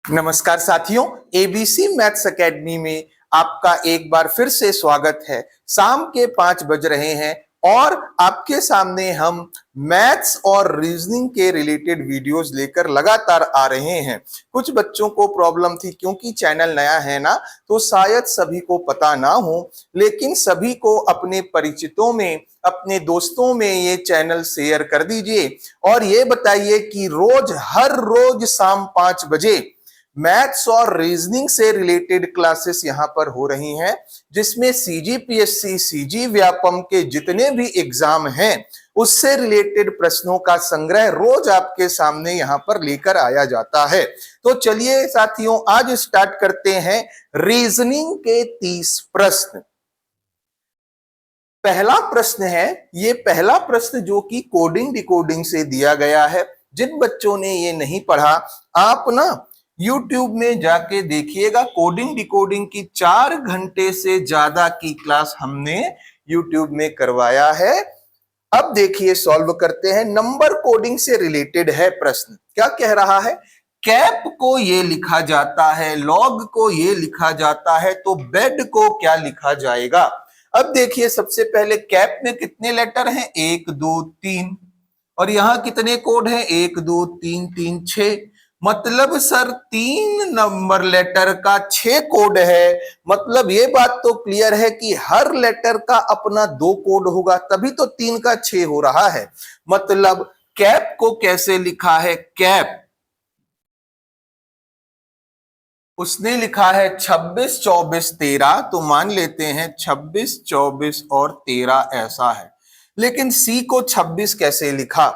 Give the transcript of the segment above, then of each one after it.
नमस्कार साथियों, ABC maths academy में आपका एक बार फिर से स्वागत है। शाम के 5 बज रहे हैं और आपके सामने हम मैथ्स और रीजनिंग के रिलेटेड वीडियोस लेकर लगातार आ रहे हैं। कुछ बच्चों को प्रॉब्लम थी क्योंकि चैनल नया है ना, तो शायद सभी को पता ना हो, लेकिन सभी को अपने परिचितों में, अपने दोस्तों में ये चैनल शेयर कर दीजिए और ये बताइए कि हर रोज शाम 5 बजे मैथ्स और रीजनिंग से रिलेटेड क्लासेस यहां पर हो रही हैं, जिसमें सीजीपीएससी, सीजी व्यापम के जितने भी एग्जाम हैं उससे रिलेटेड प्रश्नों का संग्रह रोज आपके सामने यहां पर लेकर आया जाता है। तो चलिए साथियों, आज स्टार्ट करते हैं रीजनिंग के 30 प्रश्न। पहला प्रश्न है, ये पहला प्रश्न जो कि कोडिंग डिकोडिंग से दिया गया है। जिन बच्चों ने ये नहीं पढ़ा, आप ना YouTube में जाके देखिएगा। कोडिंग डिकोडिंग की 4 घंटे से ज्यादा की क्लास हमने YouTube में करवाया है। अब देखिए, सॉल्व करते हैं। नंबर कोडिंग से रिलेटेड है प्रश्न। क्या कह रहा है? कैप को ये लिखा जाता है, लॉग को ये लिखा जाता है, तो बेड को क्या लिखा जाएगा? अब देखिए, सबसे पहले कैप में कितने लेटर हैं? 1 2 3। और यहां कितने कोड हैं? 1 2 3 3 6। मतलब सर 3 नंबर लेटर का 6 कोड है। मतलब ये बात तो क्लियर है कि हर लेटर का अपना 2 कोड होगा, तभी तो 3 का 6 हो रहा है। मतलब कैप को कैसे लिखा है? कैप उसने लिखा है 26 24 13, तो मान लेते हैं 26 24 और 13 ऐसा है। लेकिन सी को 26 कैसे लिखा?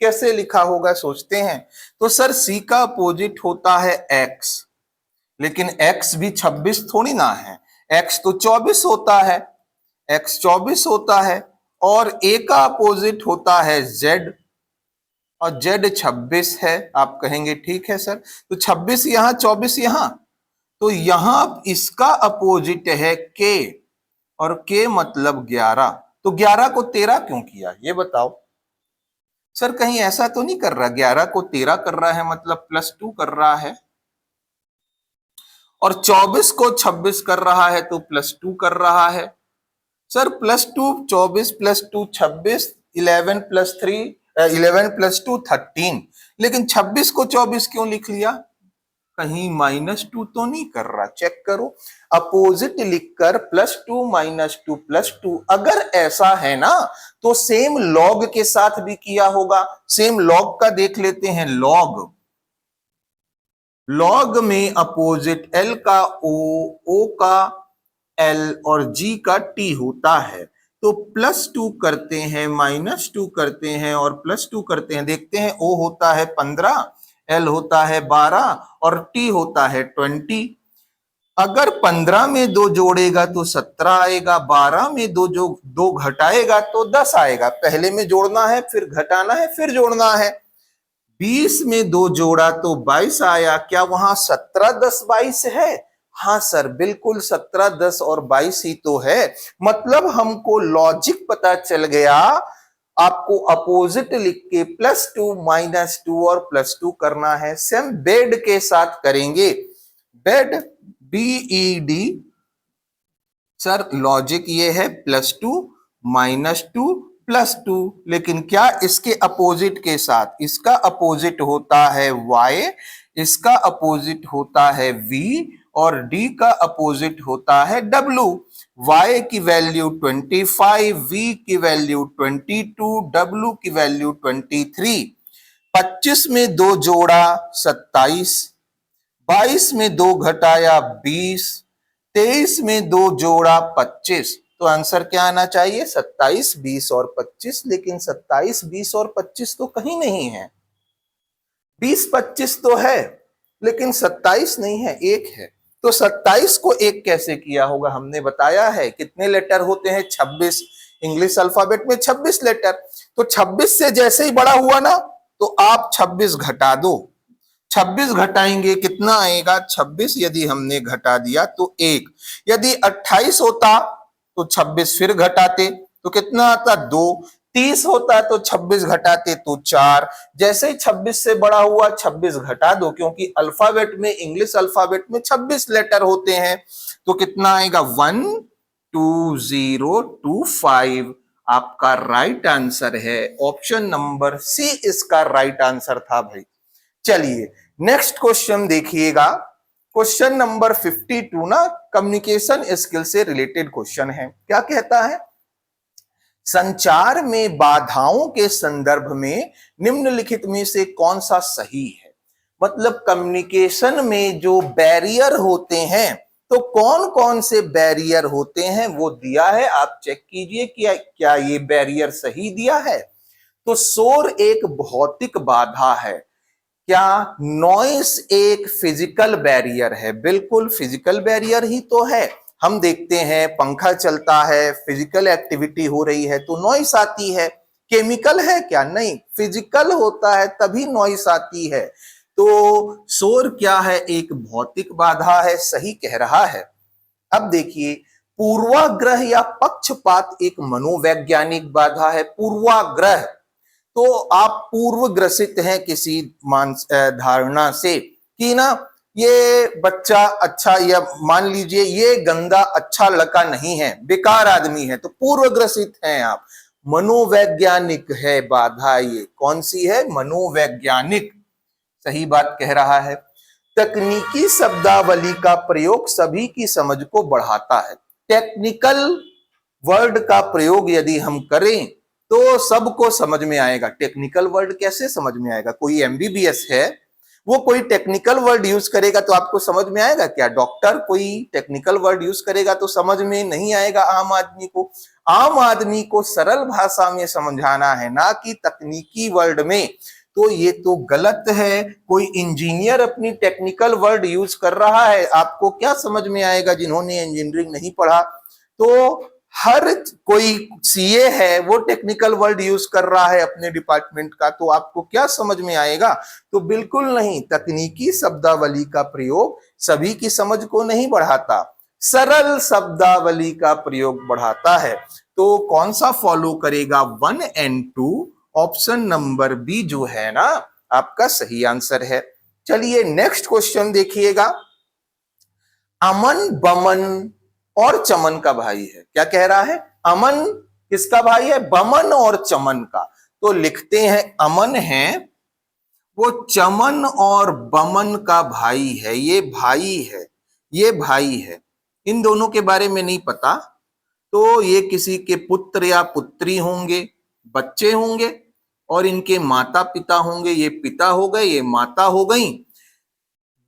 कैसे लिखा होगा सोचते हैं। तो सर सी का अपोजिट होता है एक्स, लेकिन एक्स भी 26 थोड़ी ना है, एक्स तो 24 होता है, एक्स 24 होता है। और ए का अपोजिट होता है जेड, और जेड 26 है। आप कहेंगे ठीक है सर, तो 26 यहां 24 यहां, तो यहां इसका अपोजिट है के, और के मतलब 11। तो 11 को 13 क्यों किया, ये बताओ। सर कहीं ऐसा तो नहीं कर रहा 11 को 13 कर रहा है मतलब +2 कर रहा है, और 24 को 26 कर रहा है तो +2 कर रहा है। सर +2 24 +2 26, 11 + 3 11 + 2 13, लेकिन 26 को 24 क्यों लिख लिया? कहीं -2 तो नहीं कर रहा? चेक करो, अपोजिट लिखकर +2 -2 +2। अगर ऐसा है ना, तो सेम लॉग के साथ भी किया होगा। सेम लॉग का देख लेते हैं। लॉग, लॉग में अपोजिट L का O का L और G का T होता है। तो +2 करते हैं, -2 करते हैं और +2 करते हैं। देखते हैं, O होता है 15, L होता है 12 और T होता है 20। अगर 15 में 2 जोड़ेगा तो 17 आएगा, 12 में 2 घटाएगा तो 10 आएगा। पहले में जोड़ना है, फिर घटाना है, फिर जोड़ना है। 20 में 2 जोड़ा तो 22 आया। क्या वहां 17 10 22 है? हाँ सर, बिल्कुल 17 10 और 22 ही तो है। मतलब हमको लॉजिक पता चल गया। आपको अपोजिट लिख के +2 -2 और +2 करना है। सेम बेड के साथ करेंगे। Bed, BED। सर लॉजिक ये है +2 -2 +2, लेकिन क्या इसके अपोजिट के साथ? इसका अपोजिट होता है Y, इसका अपोजिट होता है V, और D का अपोजिट होता है W। Y की वैल्यू 25, V की वैल्यू 22, W की वैल्यू 23। 25 में 2 जोड़ा 27, 22 में 2 घटाया 20, 23 में 2 जोड़ा 25। तो आंसर क्या आना चाहिए? 27 20 और 25। लेकिन 27 20 और 25 तो कहीं नहीं है। 20 25 तो है, लेकिन 27 नहीं है, 1 है। तो 27 को 1 कैसे किया होगा? हमने बताया है कितने लेटर होते हैं? 26। इंग्लिश अल्फाबेट में 26 लेटर। तो 26 से जैसे ही बड़ा हुआ ना, तो आप 26 घटा दो। 26 घटाएंगे कितना आएगा? 26 यदि हमने घटा दिया तो 1। यदि 28 होता तो 26 फिर घटाते तो कितना आता? 2। 30 होता तो 26 घटाते तो 4। जैसे ही 26 से बड़ा हुआ 26 घटा दो, क्योंकि अल्फाबेट में, इंग्लिश अल्फाबेट में 26 लेटर होते हैं। तो कितना आएगा? 12025 आपका राइट आंसर है। ऑप्शन नंबर सी इसका राइट आंसर था भाई। चलिए नेक्स्ट क्वेश्चन देखिएगा। क्वेश्चन नंबर 52 ना कम्युनिकेशन स्किल से रिलेटेड क्वेश्चन है। क्या कहता है? संचार में बाधाओं के संदर्भ में निम्नलिखित में से कौन सा सही है? मतलब कम्युनिकेशन में जो बैरियर होते हैं, तो कौन कौन से बैरियर होते हैं वो दिया है। आप चेक कीजिए कि क्या ये बैरियर सही दिया है। तो शोर एक भौतिक बाधा है। क्या नॉइस एक फिजिकल बैरियर है? बिल्कुल फिजिकल बैरियर ही तो है। हम देखते हैं पंखा चलता है, फिजिकल एक्टिविटी हो रही है तो नॉइस आती है। केमिकल है क्या? नहीं, फिजिकल होता है तभी नॉइस आती है। तो शोर क्या है? एक भौतिक बाधा है, सही कह रहा है। अब देखिए, पूर्वाग्रह या पक्षपात एक मनोवैज्ञानिक बाधा है। पूर्वाग्रह तो आप पूर्व ग्रसित हैं किसी धारणा से कि ना ये बच्चा अच्छा, या मान लीजिए ये गंदा अच्छा लड़का नहीं है, बेकार आदमी है, तो पूर्व ग्रसित हैं आप। मनोवैज्ञानिक है बाधा। ये कौन सी है? मनोवैज्ञानिक। सही बात कह रहा है। तकनीकी शब्दावली का प्रयोग सभी की समझ को बढ़ाता है। टेक्निकल वर्ड का प्रयोग यदि हम करें तो सबको समझ में आएगा। टेक्निकल वर्ड कैसे समझ में आएगा? कोई एमबीबीएस है, वो कोई टेक्निकल वर्ड यूज करेगा तो आपको समझ में आएगा क्या? डॉक्टर कोई टेक्निकल वर्ड यूज करेगा तो समझ में नहीं आएगा आम आदमी को। आम आदमी को सरल भाषा में समझाना है, ना कि तकनीकी वर्ड में। तो ये तो गलत है। कोई इंजीनियर अपनी टेक्निकल वर्ड यूज कर रहा है, आपको क्या समझ में आएगा जिन्होंने इंजीनियरिंग नहीं पढ़ा? तो हर कोई सीए है, वो टेक्निकल वर्ड यूज कर रहा है अपने डिपार्टमेंट का, तो आपको क्या समझ में आएगा? तो बिल्कुल नहीं। तकनीकी शब्दावली का प्रयोग सभी की समझ को नहीं बढ़ाता, सरल शब्दावली का प्रयोग बढ़ाता है। तो कौन सा फॉलो करेगा? 1 और 2। ऑप्शन नंबर बी जो है ना आपका सही आंसर है। चलिए नेक्स्ट क्वेश्चन देखिएगा। अमन बमन और चमन का भाई है। क्या कह रहा है? अमन किसका भाई है? बमन और चमन का। तो लिखते हैं अमन है, वो चमन और बमन का भाई है। ये भाई है, ये भाई है। इन दोनों के बारे में नहीं पता, तो ये किसी के पुत्र या पुत्री होंगे, बच्चे होंगे, और इनके माता पिता होंगे। ये पिता हो गए, ये माता हो गई।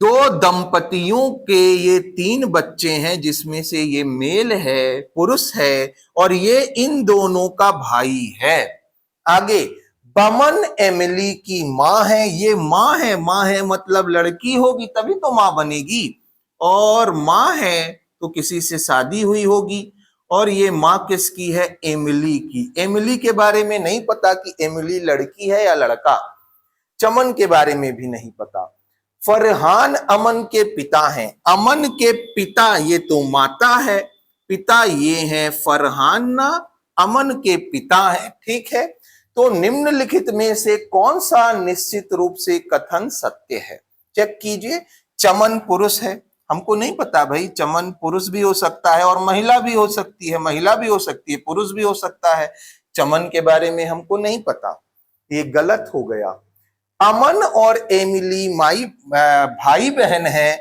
दो दंपतियों के ये 3 बच्चे हैं, जिसमें से ये मेल है, पुरुष है, और ये इन दोनों का भाई है। आगे, बमन एमिली की माँ है। ये माँ है, माँ है मतलब लड़की होगी तभी तो माँ बनेगी, और माँ है तो किसी से शादी हुई होगी। और ये माँ किसकी है? एमिली की। एमिली के बारे में नहीं पता कि एमिली लड़की है या लड़का। चमन के बारे में भी नहीं पता। फरहान अमन के पिता हैं। अमन के पिता ये तो माता है, पिता ये हैं फरहान ना अमन के पिता हैं। ठीक है, तो निम्नलिखित में से कौन सा निश्चित रूप से कथन सत्य है? चेक कीजिए। चमन पुरुष है, हमको नहीं पता भाई। चमन पुरुष भी हो सकता है और महिला भी हो सकती है, महिला भी हो सकती है, पुरुष भी हो सकता है। चमन के बारे में हमको नहीं पता, ये गलत हो गया। अमन और एमिली भाई बहन है।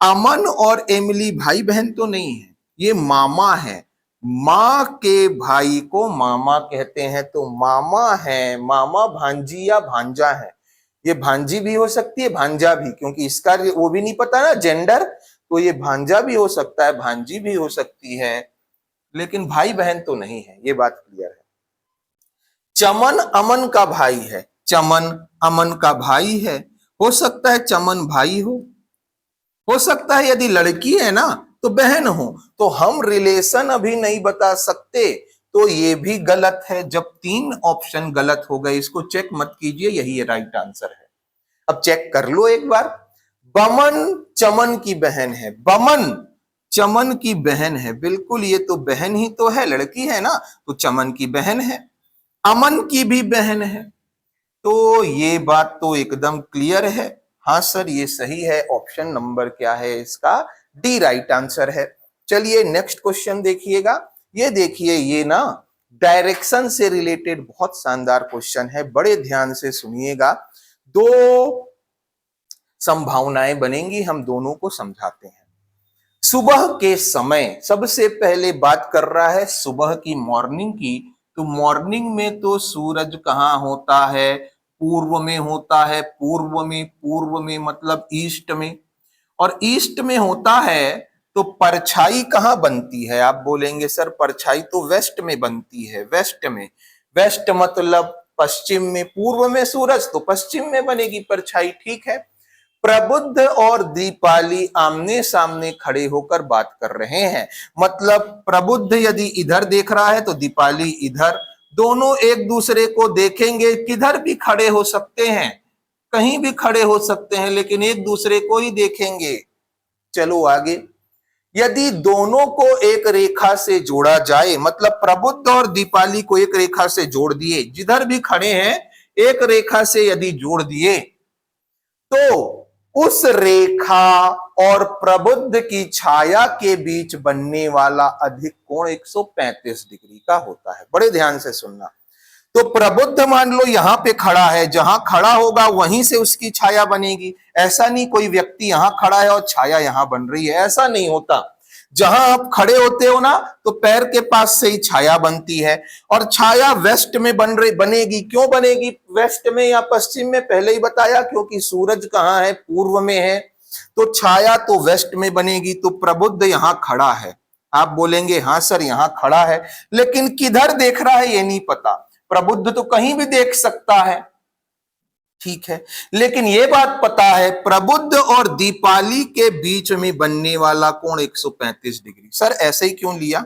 अमन और एमिली भाई बहन तो नहीं है, ये मामा है। माँ के भाई को मामा कहते हैं, तो मामा है। मामा भांजी या भांजा है। ये भांजी भी हो सकती है, भांजा भी, क्योंकि इसका वो भी नहीं पता ना जेंडर, तो ये भांजा भी हो सकता है, भांजी भी हो सकती है, लेकिन भाई बहन तो नहीं है। ये बात क्लियर है। चमन अमन का भाई है। चमन अमन का भाई है। हो सकता है चमन भाई हो सकता है यदि लड़की है ना तो बहन हो। तो हम रिलेशन अभी नहीं बता सकते, तो ये भी गलत है। जब 3 ऑप्शन गलत हो गए, इसको चेक मत कीजिए, यही राइट आंसर है। अब चेक कर लो एक बार। बमन चमन की बहन है, बमन चमन की बहन है। बिल्कुल, ये तो बहन ही तो है, लड़की है ना, तो चमन की बहन है। अमन की भी बहन है। तो ये बात तो एकदम क्लियर है। हाँ सर ये सही है, ऑप्शन नंबर क्या है इसका, डी राइट आंसर है। चलिए नेक्स्ट क्वेश्चन देखिएगा। ये देखिए, ये ना डायरेक्शन से रिलेटेड बहुत शानदार क्वेश्चन है, बड़े ध्यान से सुनिएगा। दो संभावनाएं बनेंगी, हम दोनों को समझाते हैं। सुबह के समय, सबसे पहले बात कर रहा है सुबह की, मॉर्निंग की। तो मॉर्निंग में तो सूरज कहाँ होता है, पूर्व में होता है। पूर्व में मतलब ईस्ट में, और ईस्ट में होता है तो परछाई कहाँ बनती है, आप बोलेंगे सर परछाई तो वेस्ट में बनती है। वेस्ट में, वेस्ट मतलब पश्चिम में, पूर्व में सूरज तो पश्चिम में बनेगी परछाई, ठीक है। प्रबुद्ध और दीपाली आमने सामने खड़े होकर बात कर रहे हैं, मतलब प्रबुद्ध यदि इधर देख रहा है तो दीपाली इधर, दोनों एक दूसरे को देखेंगे, किधर भी खड़े हो सकते हैं, कहीं भी खड़े हो सकते हैं, लेकिन एक दूसरे को ही देखेंगे। चलो आगे, यदि दोनों को एक रेखा से जोड़ा जाए, मतलब प्रबुद्ध और दीपाली को एक रेखा से जोड़ दिए, जिधर भी खड़े हैं एक रेखा से यदि जोड़ दिए, तो उस रेखा और प्रबुद्ध की छाया के बीच बनने वाला अधिक कोण 135 डिग्री का होता है। बड़े ध्यान से सुनना। तो प्रबुद्ध मान लो यहां पे खड़ा है, जहां खड़ा होगा वहीं से उसकी छाया बनेगी। ऐसा नहीं कोई व्यक्ति यहां खड़ा है और छाया यहां बन रही है, ऐसा नहीं होता। जहां आप खड़े होते हो ना तो पैर के पास से ही छाया बनती है, और छाया वेस्ट में बनेगी। क्यों बनेगी वेस्ट में या पश्चिम में, पहले ही बताया, क्योंकि सूरज कहां है, पूर्व में है, तो छाया तो वेस्ट में बनेगी। तो प्रबुद्ध यहां खड़ा है, आप बोलेंगे हाँ सर यहां खड़ा है, लेकिन किधर देख रहा है ये नहीं पता। प्रबुद्ध तो कहीं भी देख सकता है, ठीक है, लेकिन यह बात पता है प्रबुद्ध और दीपाली के बीच में बनने वाला कोण 135 डिग्री। सर ऐसे ही क्यों लिया,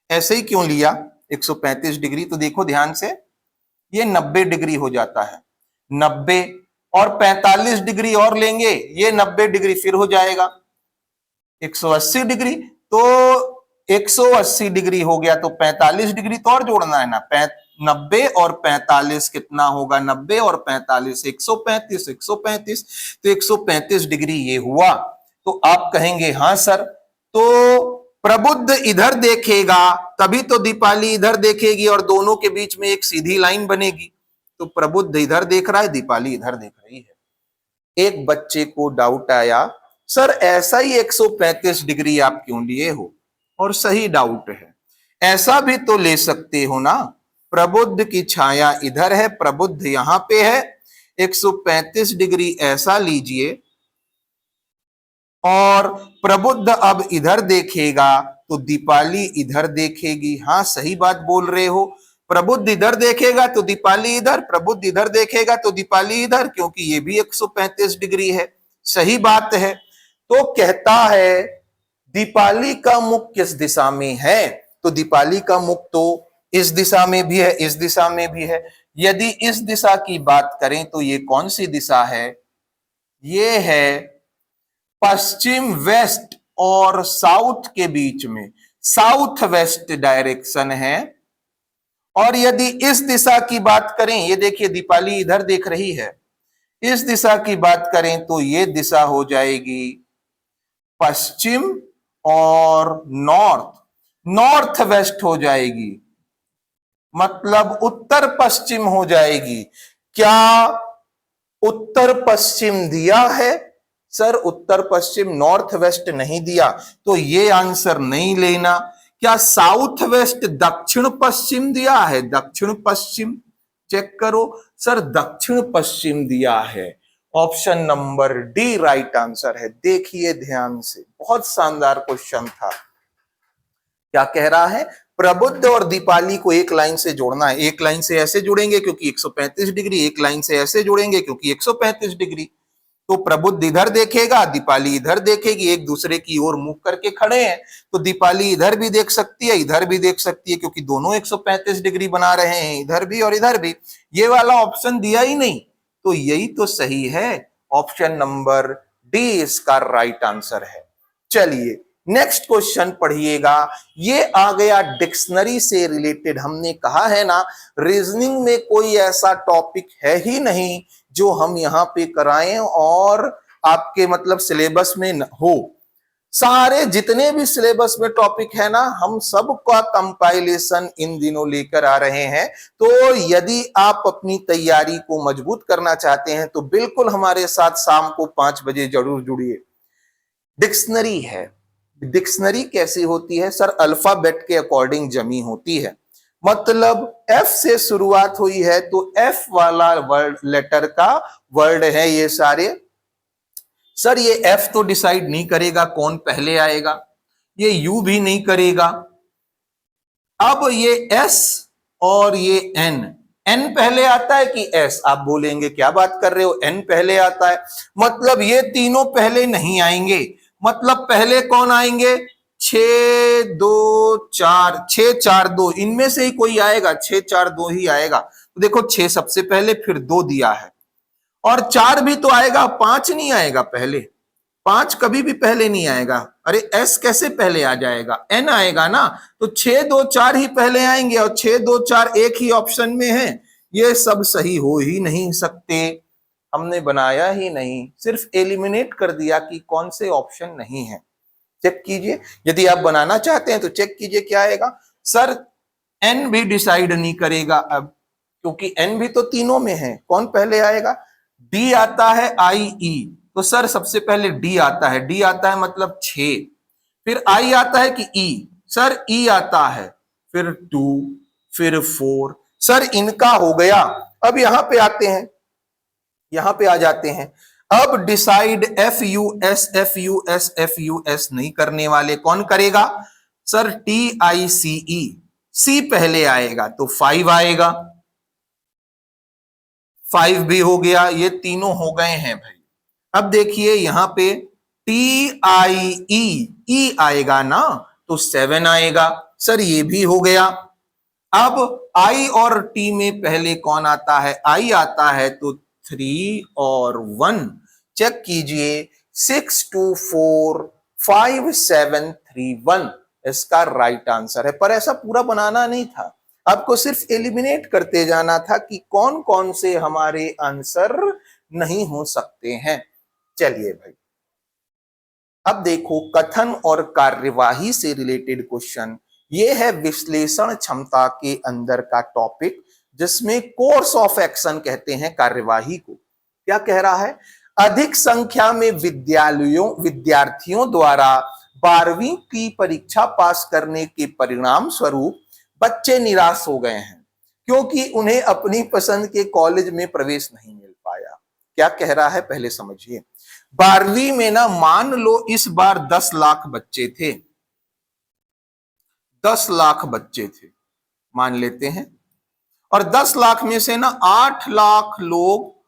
ऐसे ही क्यों लिया 135 डिग्री, तो देखो ध्यान से, ये 90 डिग्री हो जाता है, 90 और 45 डिग्री और लेंगे, ये 90 डिग्री फिर हो जाएगा 180 डिग्री। तो 180 डिग्री हो गया, तो 45 डिग्री तो और जोड़ना है ना, 90 और 45 कितना होगा, 90 और 45 135, 135, तो 135 डिग्री ये हुआ। तो आप कहेंगे हाँ सर, तो प्रबुद्ध इधर देखेगा तभी तो दीपाली इधर देखेगी, और दोनों के बीच में एक सीधी लाइन बनेगी। तो प्रबुद्ध इधर देख रहा है, दीपाली इधर देख रही है। एक बच्चे को डाउट आया, सर ऐसा ही 135 डिग्री आप क्यों लिए हो, और सही डाउट है, ऐसा भी तो ले सकते हो ना। प्रबुद्ध की छाया इधर है, प्रबुद्ध यहां पे है, 135 डिग्री ऐसा लीजिए, और प्रबुद्ध अब इधर देखेगा तो दीपाली इधर देखेगी। हाँ सही बात बोल रहे हो, प्रबुद्ध इधर देखेगा तो दीपाली इधर, प्रबुद्ध इधर देखेगा तो दीपाली इधर, क्योंकि ये भी 135 डिग्री है। सही बात है। तो कहता है दीपाली का मुख किस दिशा में है, तो दीपाली का मुख तो इस दिशा में भी है, इस दिशा में भी है। यदि इस दिशा की बात करें तो ये कौन सी दिशा है, ये है पश्चिम वेस्ट और साउथ के बीच में, साउथ वेस्ट डायरेक्शन है। और यदि इस दिशा की बात करें, ये देखिए दीपाली इधर देख रही है, इस दिशा की बात करें तो ये दिशा हो जाएगी पश्चिम और नॉर्थ, नॉर्थ वेस्ट हो जाएगी, मतलब उत्तर पश्चिम हो जाएगी। क्या उत्तर पश्चिम दिया है, सर उत्तर पश्चिम नॉर्थ वेस्ट नहीं दिया, तो ये आंसर नहीं लेना। क्या साउथ वेस्ट दक्षिण पश्चिम दिया है, दक्षिण पश्चिम चेक करो, सर दक्षिण पश्चिम दिया है। Option number D right answer है। देखिए ध्यान से, बहुत शानदार क्वेश्चन था। क्या कह रहा है, प्रबुद्ध और दीपाली को एक लाइन से जोड़ना है, एक लाइन से ऐसे जुड़ेंगे क्योंकि 135 डिग्री, एक लाइन से ऐसे जुड़ेंगे क्योंकि 135 डिग्री। तो प्रबुद्ध इधर देखेगा, दीपाली इधर देखेगी, एक दूसरे की ओर मुख करके खड़े हैं, तो दीपाली इधर भी देख सकती है, इधर भी देख सकती है, क्योंकि दोनों 135 डिग्री बना रहे हैं, इधर भी और इधर भी। ये वाला ऑप्शन दिया ही नहीं, तो यही तो सही है, ऑप्शन नंबर डी इसका राइट आंसर है। चलिए नेक्स्ट क्वेश्चन पढ़िएगा, ये आ गया डिक्शनरी से रिलेटेड। हमने कहा है ना रीजनिंग में कोई ऐसा टॉपिक है ही नहीं जो हम यहाँ पे कराएं और आपके मतलब सिलेबस में न हो। सारे जितने भी सिलेबस में टॉपिक है ना हम सब का कंपाइलेशन इन दिनों लेकर आ रहे हैं। तो यदि आप अपनी तैयारी को मजबूत करना चाहते हैं तो बिल्कुल हमारे साथ शाम को 5 बजे जरूर जुड़िए। डिक्शनरी है, डिक्शनरी कैसी होती है सर? अल्फाबेट के अकॉर्डिंग जमी होती है, मतलब एफ से शुरुआत हुई है तो एफ वाला वर्ड लेटर का वर्ड है ये सारे। सर ये एफ तो डिसाइड नहीं करेगा कौन पहले आएगा, ये यू भी नहीं करेगा। अब ये एस और ये एन, एन पहले आता है कि एस? आप बोलेंगे क्या बात कर रहे हो, एन पहले आता है, मतलब ये तीनों पहले नहीं आएंगे। मतलब पहले कौन आएंगे? 6 2 4, 6 4 2 इनमें से ही कोई आएगा, 6 4 2 ही आएगा। तो देखो 6 सबसे पहले, फिर 2 दिया है और 4 भी तो आएगा, 5 नहीं आएगा पहले, 5 कभी भी पहले नहीं आएगा। अरे एस कैसे पहले आ जाएगा? एन आएगा ना। तो 6 2 4 ही पहले आएंगे और 6 2 4 एक ही ऑप्शन में है, ये सब सही हो ही नहीं सकते। हमने बनाया ही नहीं, सिर्फ एलिमिनेट कर दिया कि कौन से ऑप्शन नहीं है। चेक कीजिए, यदि आप बनाना चाहते हैं तो चेक कीजिए क्या आएगा। सर एन भी डिसाइड नहीं करेगा अब, क्योंकि एन भी तो तीनों में है, कौन पहले आएगा? डी आता है, आई ई, तो सर सबसे पहले डी आता है, डी आता है मतलब 6, फिर आई आता है कि ई? सर ई आता है, फिर 2, फिर 4। सर इनका हो गया। अब यहां पे आते हैं, यहां पे आ जाते हैं। अब decide F U S, F U S, F U S नहीं करने वाले, कौन करेगा? सर टी आई सी ई, सी पहले आएगा तो 5 आएगा, 5 भी हो गया, ये तीनों हो गए हैं भाई। अब देखिए यहां पे टी आई ई, ई आएगा ना तो 7 आएगा, सर ये भी हो गया। अब आई और टी में पहले कौन आता है? आई आता है तो 3 और 1, चेक कीजिए 6 2 4 5 7 3 1 इसका राइट आंसर है। पर ऐसा पूरा बनाना नहीं था, आपको सिर्फ एलिमिनेट करते जाना था कि कौन कौन से हमारे आंसर नहीं हो सकते हैं। चलिए भाई, अब देखो कथन और कार्यवाही से रिलेटेड क्वेश्चन। ये है विश्लेषण क्षमता के अंदर का टॉपिक, जिसमें कोर्स ऑफ एक्शन कहते हैं कार्यवाही को। क्या कह रहा है? अधिक संख्या में विद्यार्थियों द्वारा 12वीं की परीक्षा पास करने के परिणाम स्वरूप बच्चे निराश हो गए हैं क्योंकि उन्हें अपनी पसंद के कॉलेज में प्रवेश नहीं मिल पाया। क्या कह रहा है पहले समझिए। 12वीं में ना मान लो इस बार 10 लाख बच्चे थे, 10 लाख बच्चे थे मान लेते हैं, और 10 लाख में से ना 8 लाख लोग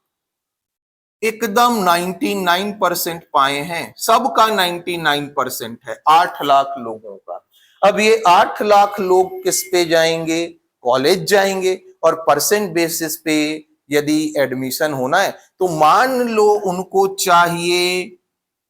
एकदम 99% पाए हैं, सबका 99% है 8 लाख लोगों का। अब ये 8 लाख लोग किस पे जाएंगे? कॉलेज जाएंगे, और परसेंट बेसिस पे यदि एडमिशन होना है तो मान लो उनको चाहिए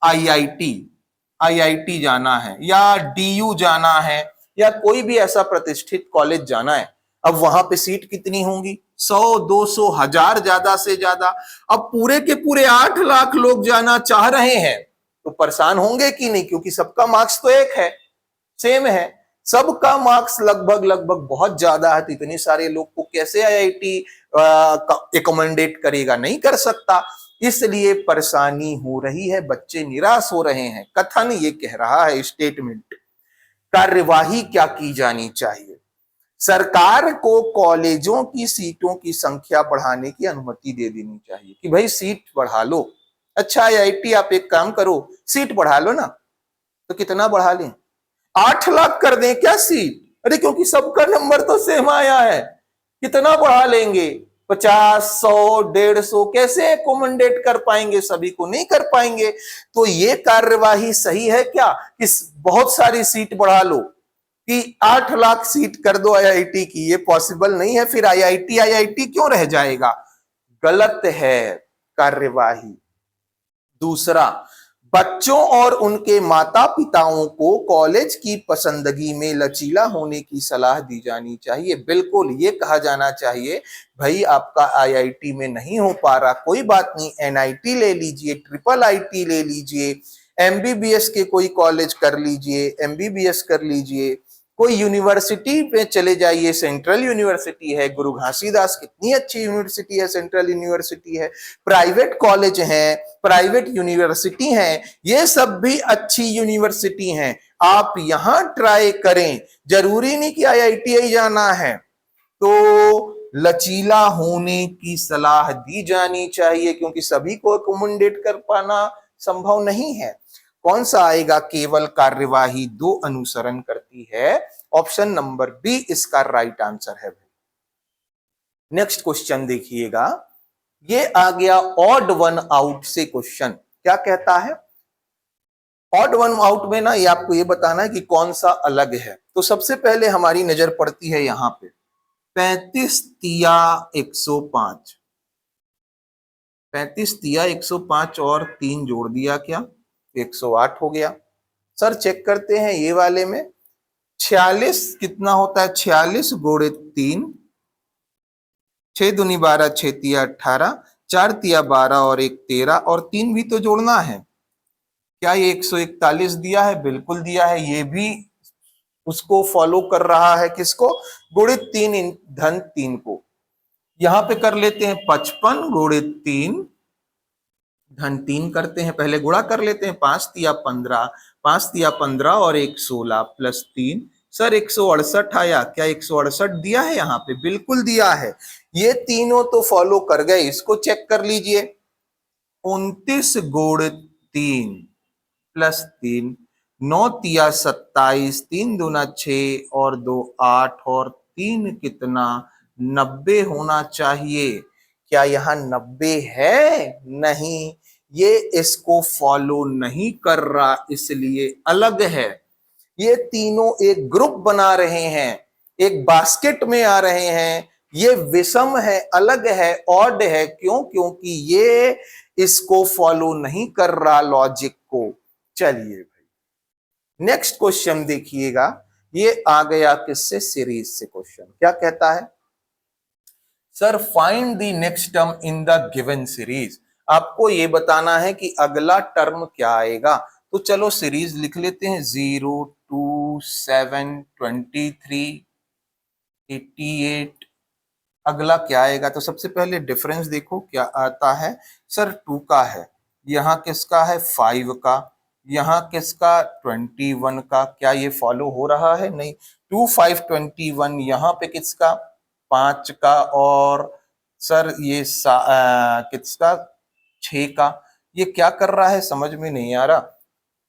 आईआईटी, आईआईटी जाना है या डीयू जाना है या कोई भी ऐसा प्रतिष्ठित कॉलेज जाना है। अब वहां पे सीट कितनी होंगी? 100 200 1000 ज्यादा से ज्यादा। अब पूरे के पूरे 8 लाख लोग जाना चाह रहे हैं तो परेशान होंगे कि नहीं, क्योंकि सबका मार्क्स तो एक है, सेम है, सबका मार्क्स लगभग लगभग बहुत ज्यादा है, तो इतने सारे लोग को कैसे आईआईटी एकोमोडेट करेगा? नहीं कर सकता, इसलिए परेशानी हो रही है, बच्चे निराश हो रहे हैं। कथन ये कह रहा है, स्टेटमेंट। कार्यवाही क्या की जानी चाहिए? सरकार को कॉलेजों की सीटों की संख्या बढ़ाने की अनुमति दे देनी चाहिए कि भाई सीट बढ़ा लो। अच्छा आईआईटी आप एक काम करो, सीट बढ़ा लो ना, तो कितना बढ़ा लें? 8 लाख कर दें क्या सीट? अरे क्योंकि सबका नंबर तो सेम आया है, कितना बढ़ा लेंगे? 50 100 150 कैसे एकोमोडेट कर पाएंगे? सभी को नहीं कर पाएंगे। तो ये कार्यवाही सही है क्या कि बहुत सारी सीट बढ़ा लो, कि 8 लाख सीट कर दो आईआईटी की? ये पॉसिबल नहीं है, फिर आईआईटी आईआईटी क्यों रह जाएगा? गलत है कार्यवाही। दूसरा, बच्चों और उनके माता पिताओं को कॉलेज की पसंदगी में लचीला होने की सलाह दी जानी चाहिए। बिल्कुल ये कहा जाना चाहिए, भाई आपका आईआईटी में नहीं हो पा रहा, कोई बात नहीं, एनआईटी ले लीजिए, ट्रिपल आईटी ले लीजिए, एमबीबीएस के कोई कॉलेज कर लीजिए, एमबीबीएस कर लीजिए, कोई यूनिवर्सिटी पे चले जाइए, सेंट्रल यूनिवर्सिटी है, गुरु घासीदास कितनी अच्छी यूनिवर्सिटी है, सेंट्रल यूनिवर्सिटी है, प्राइवेट कॉलेज है, प्राइवेट यूनिवर्सिटी है, ये सब भी अच्छी यूनिवर्सिटी हैं, आप यहां ट्राई करें, जरूरी नहीं कि आईआईटी जाना है। तो लचीला होने की सलाह दी जानी चाहिए, क्योंकि सभी को अकोमोडेट कर पाना संभव नहीं है। कौन सा आएगा? केवल कार्यवाही 2 अनुसरण करती है, ऑप्शन नंबर बी इसका राइट आंसर है। नेक्स्ट क्वेश्चन देखिएगा, ये आ गया ऑड वन आउट से क्वेश्चन। क्या कहता है? ऑड वन आउट में ना ये आपको ये बताना है कि कौन सा अलग है। तो सबसे पहले हमारी नजर पड़ती है यहां पे 35 तिया 105, 35 तिया 105 और 3 जोड़ दिया, क्या 108 हो गया। सर चेक करते हैं ये वाले में 46 कितना होता है, 46 गुणे 3, 6 दूनी 12, 6 तिया 18, 4 तिया 12 और 1 13 और 3 भी तो जोड़ना है। क्या ये 141 दिया है? बिल्कुल दिया है, ये भी उसको फॉलो कर रहा है, किसको? गुणित 3 धन 3 को। यहां पे कर लेते हैं 55 गुणित 3 धन 3 करते हैं, पहले गुणा कर लेते हैं, 5 तिया 15, 5 तिया 15 और 1 16 प्लस 3, सर 168 आया। क्या 168 दिया है यहाँ पे? बिल्कुल दिया है, ये तीनों तो फॉलो कर गए। इसको चेक कर लीजिए, 29 गुण 3 प्लस 3, 9 तिया 27, 3 दूना 6 और 2 8 और 3 कितना 90 होना चाहिए। क्या यहाँ 90 है? नहीं, ये इसको फॉलो नहीं कर रहा, इसलिए अलग है। ये तीनों एक ग्रुप बना रहे हैं, एक बास्केट में आ रहे हैं, ये विषम है, अलग है, ऑड है। क्यों? क्योंकि ये इसको फॉलो नहीं कर रहा लॉजिक को। चलिए भाई नेक्स्ट क्वेश्चन देखिएगा, ये आ गया किससे? सीरीज से क्वेश्चन। क्या कहता है? Sir find the next term in the given series. आपको ये बताना है कि अगला टर्म क्या आएगा। तो चलो सीरीज लिख लेते हैं, 0 2 7 23 88। अगला क्या आएगा? तो सबसे पहले डिफरेंस देखो क्या आता है। सर 2 का है, यहाँ किसका है? 5 का, यहाँ किसका? 21 का। क्या ये फॉलो हो रहा है? नहीं। 2 5 21, यहाँ पे किसका? 5 का, और सर ये किसका? 6 का। ये क्या कर रहा है समझ में नहीं आ रहा।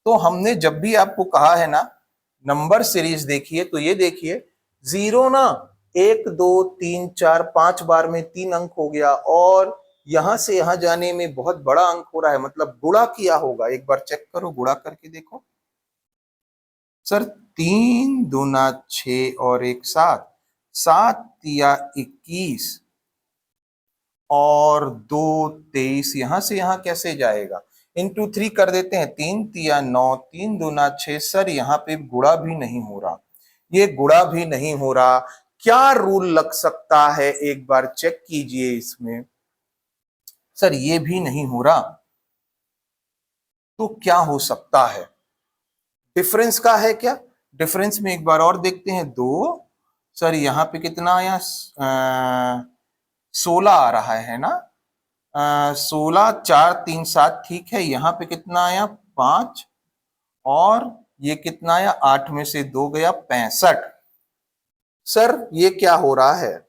तो हमने जब भी आपको कहा है ना नंबर सीरीज देखिए, तो ये देखिए 0 ना 1 2 3 4 5 बार में 3 अंक हो गया, और यहां से यहां जाने में बहुत बड़ा अंक हो रहा है, मतलब गुणा किया होगा। एक बार चेक करो, गुणा करके देखो। सर 3 दूना 6 और 1 7, 7 तिया 21 और 2 23, यहां से यहां कैसे जाएगा? इंटू 3 कर देते हैं, 3 तिया 9, 3 दूना 6। सर यहाँ पे गुणा भी नहीं हो रहा, ये गुणा भी नहीं हो रहा। क्या रूल लग सकता है? एक बार चेक कीजिए इसमें। सर ये भी नहीं हो रहा, तो क्या हो सकता है? डिफरेंस का है क्या? डिफरेंस में एक बार और देखते हैं, 2। सर यहाँ पे कितना आया? 16 आ रहा है ना? 16 4 3 7, ठीक है। यहाँ पे कितना आया? 5, और ये कितना आया? 8 में से 2 गया, 65। सर ये क्या हो रहा है?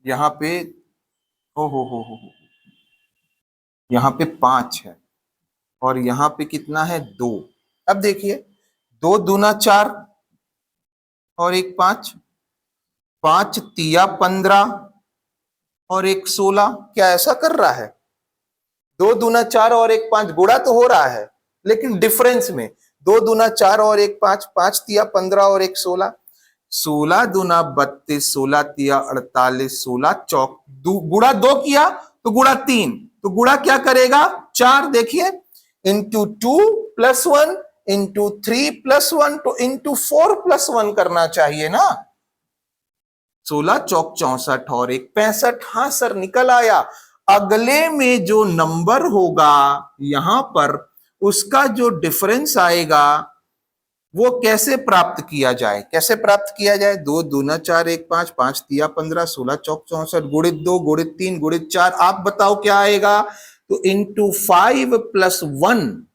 यहाँ पे हो यहाँ पे 5 है, और यहाँ पे कितना है? 2। अब देखिए 2 दूना 4 और 1 5, 5 तिया 15 और 1 16। क्या ऐसा कर रहा है? 2 दूना 4 और 1 5, गुणा तो हो रहा है, लेकिन डिफरेंस में 2 दूना 4 और 1 5, 5 तिया 15 और 1 16, 16 दूना 32, 16 तिया 48, 16 चौक गुणा 2 किया तो गुणा 3, तो गुणा क्या करेगा? 4। देखिए इंटू 2+1 इंटू 3+1 तो इंटू 4+1 करना चाहिए ना। 16 चौक 64 और 1 65। हाँ सर निकल आया। अगले में जो नंबर होगा यहां पर उसका जो डिफरेंस आएगा वो कैसे प्राप्त किया जाए, कैसे प्राप्त किया जाए? 2 दूना 4 1 5 5 तिया 15 16 चौक 64 गुणित 2 गुणित 3 गुणित 4। आप बताओ क्या आएगा? तो इंटू 5+1,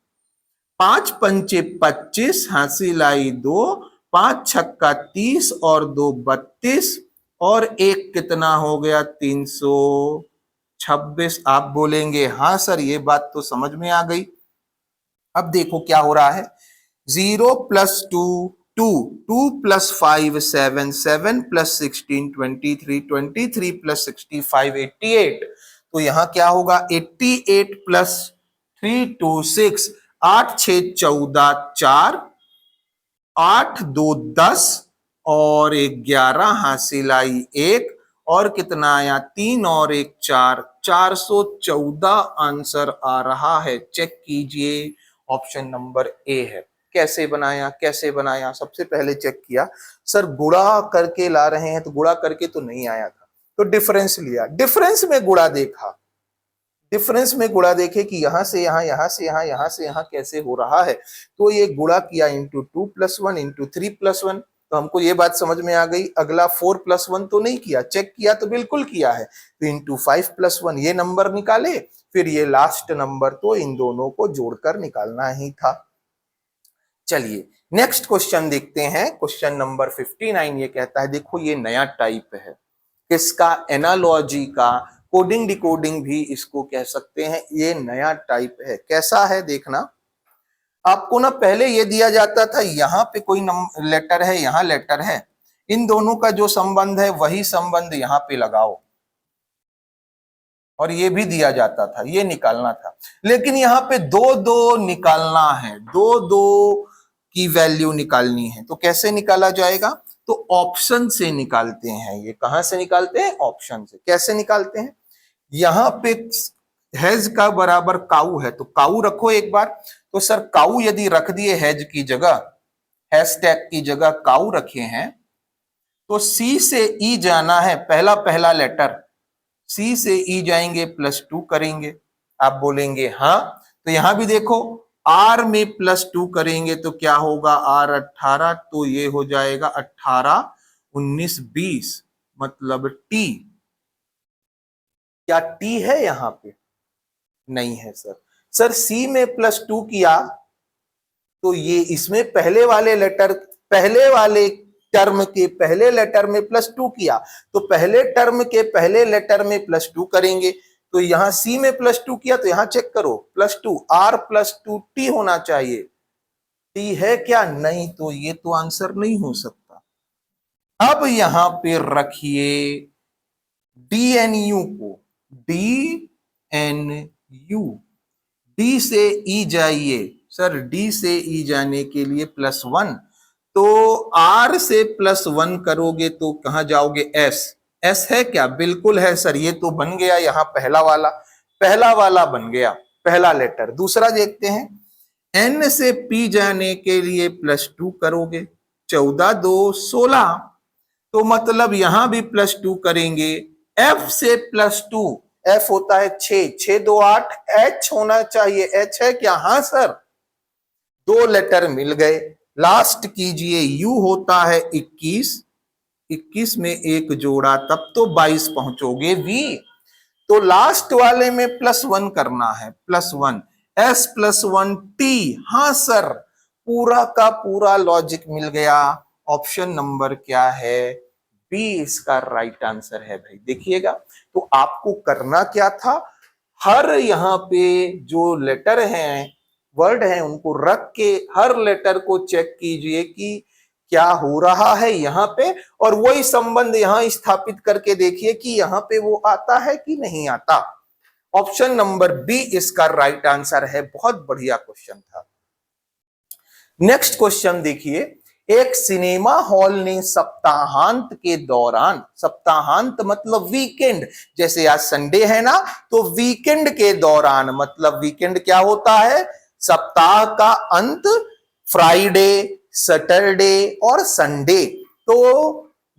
5 पंचे 25, हासिल आई 2, 5 छक्का 30 और 2 32 और 1 कितना हो गया? 326। आप बोलेंगे हाँ सर ये बात तो समझ में आ गई। अब देखो क्या हो रहा है। 0+2 2, 2+5 7, 7+16 23, 23+65 88। तो यहां क्या होगा? 88 प्लस 3 2 6, 8 6 14 4, 8 2 10 और 11 हासिल आई 1 और कितना आया? 3 और 1 4, 414 आंसर आ रहा है। चेक कीजिए, ऑप्शन नंबर ए है। कैसे बनाया, कैसे बनाया? सबसे पहले चेक किया सर गुणा करके ला रहे हैं तो गुणा करके तो नहीं आया था, तो डिफरेंस लिया, डिफरेंस में गुणा देखा, डिफरेंस में गुणा देखे कि यहां से यहां, यहां से यहां, यहां से यहां कैसे हो रहा है। तो ये गुणा किया इंटू 2+1 इंटू 3+1, तो हमको ये बात समझ में आ गई। अगला 4+1 तो नहीं किया, चेक किया तो बिल्कुल किया है। तो इंटू 5+1 ये नंबर निकाले, फिर ये लास्ट नंबर तो इन दोनों को जोड़कर निकालना ही था। चलिए नेक्स्ट क्वेश्चन देखते हैं। क्वेश्चन नंबर 59 ये कहता है, देखो ये नया टाइप है किसका? एनालॉजी का। कोडिंग डिकोडिंग भी इसको कह सकते हैं। ये नया टाइप है। कैसा है देखना। आपको ना पहले ये दिया जाता था, यहाँ पे कोई लेटर है, यहाँ लेटर है, इन दोनों का जो संबंध है वही संबंध यहाँ पे लगाओ, और ये भी दिया जाता था, ये निकालना था। लेकिन यहाँ पे 2 2 निकालना है, 2 2 की वैल्यू निकालनी है। तो कैसे निकाला जाएगा? तो ऑप्शन से निकालते हैं। ये कहां से निकालते हैं? ऑप्शन से। कैसे निकालते हैं? यहां पे हैज का बराबर काऊ है, तो काऊ रखो एक बार। तो सर काऊ यदि रख दिए हैज की जगह, हैशटैग की जगह काऊ रखे हैं, तो सी से ई जाना है, पहला पहला लेटर सी से ई जाएंगे, +2 करेंगे। आप बोलेंगे हाँ, तो यहां भी देखो आर में +2 करेंगे तो क्या होगा? आर 18, तो ये हो जाएगा 18 19 20, मतलब टी। क्या टी है यहां पे? नहीं है सर। सर सी में +2 किया तो ये इसमें पहले वाले लेटर, पहले वाले टर्म के पहले लेटर में +2 किया, तो पहले टर्म के पहले लेटर में +2 करेंगे। तो यहां सी में +2 किया तो यहां चेक करो +2, आर +2 टी होना चाहिए। टी है क्या? नहीं, तो ये तो आंसर नहीं हो सकता। अब यहां पे रखिए DNU को, DNU, डी से ई जाइए। सर डी से ई जाने के लिए +1, तो आर से +1 करोगे तो कहां जाओगे? एस। एस है क्या? बिल्कुल है सर। ये तो बन गया यहां पहला वाला, पहला वाला बन गया, पहला लेटर। दूसरा देखते हैं। एन से पी जाने के लिए +2 करोगे, 14 2 16, तो मतलब यहां भी +2 करेंगे। एफ से +2, एफ होता है 6, 6 2 8, एच होना चाहिए। एच है क्या? हाँ सर, 2 लेटर मिल गए। लास्ट कीजिए, यू होता है 21, 21 में एक जोड़ा तब तो 22 पहुंचोगे। वी, तो लास्ट वाले में +1 करना है, +1, एस +1 टी। हाँ सर, पूरा का पूरा लॉजिक मिल गया। ऑप्शन नंबर क्या है? बी इसका राइट आंसर है भाई। देखिएगा, तो आपको करना क्या था? हर यहाँ पे जो लेटर हैं, वर्ड हैं, उनको रख के हर लेटर को चेक कीजिए कि क्या हो रहा है यहाँ पे, और वही संबंध यहाँ स्थापित करके देखिए कि यहाँ पे वो आता है कि नहीं आता। ऑप्शन नंबर बी इसका राइट आंसर है। बहुत बढ़िया क्वेश्चन था। नेक्स्ट क्वेश्चन देखिए। एक सिनेमा हॉल ने सप्ताहांत के दौरान, सप्ताहांत मतलब वीकेंड, जैसे आज संडे है ना, तो वीकेंड के दौरान, मतलब वीकेंड क्या होता है? सप्ताह का अंत फ्राइडे, सैटरडे और संडे। तो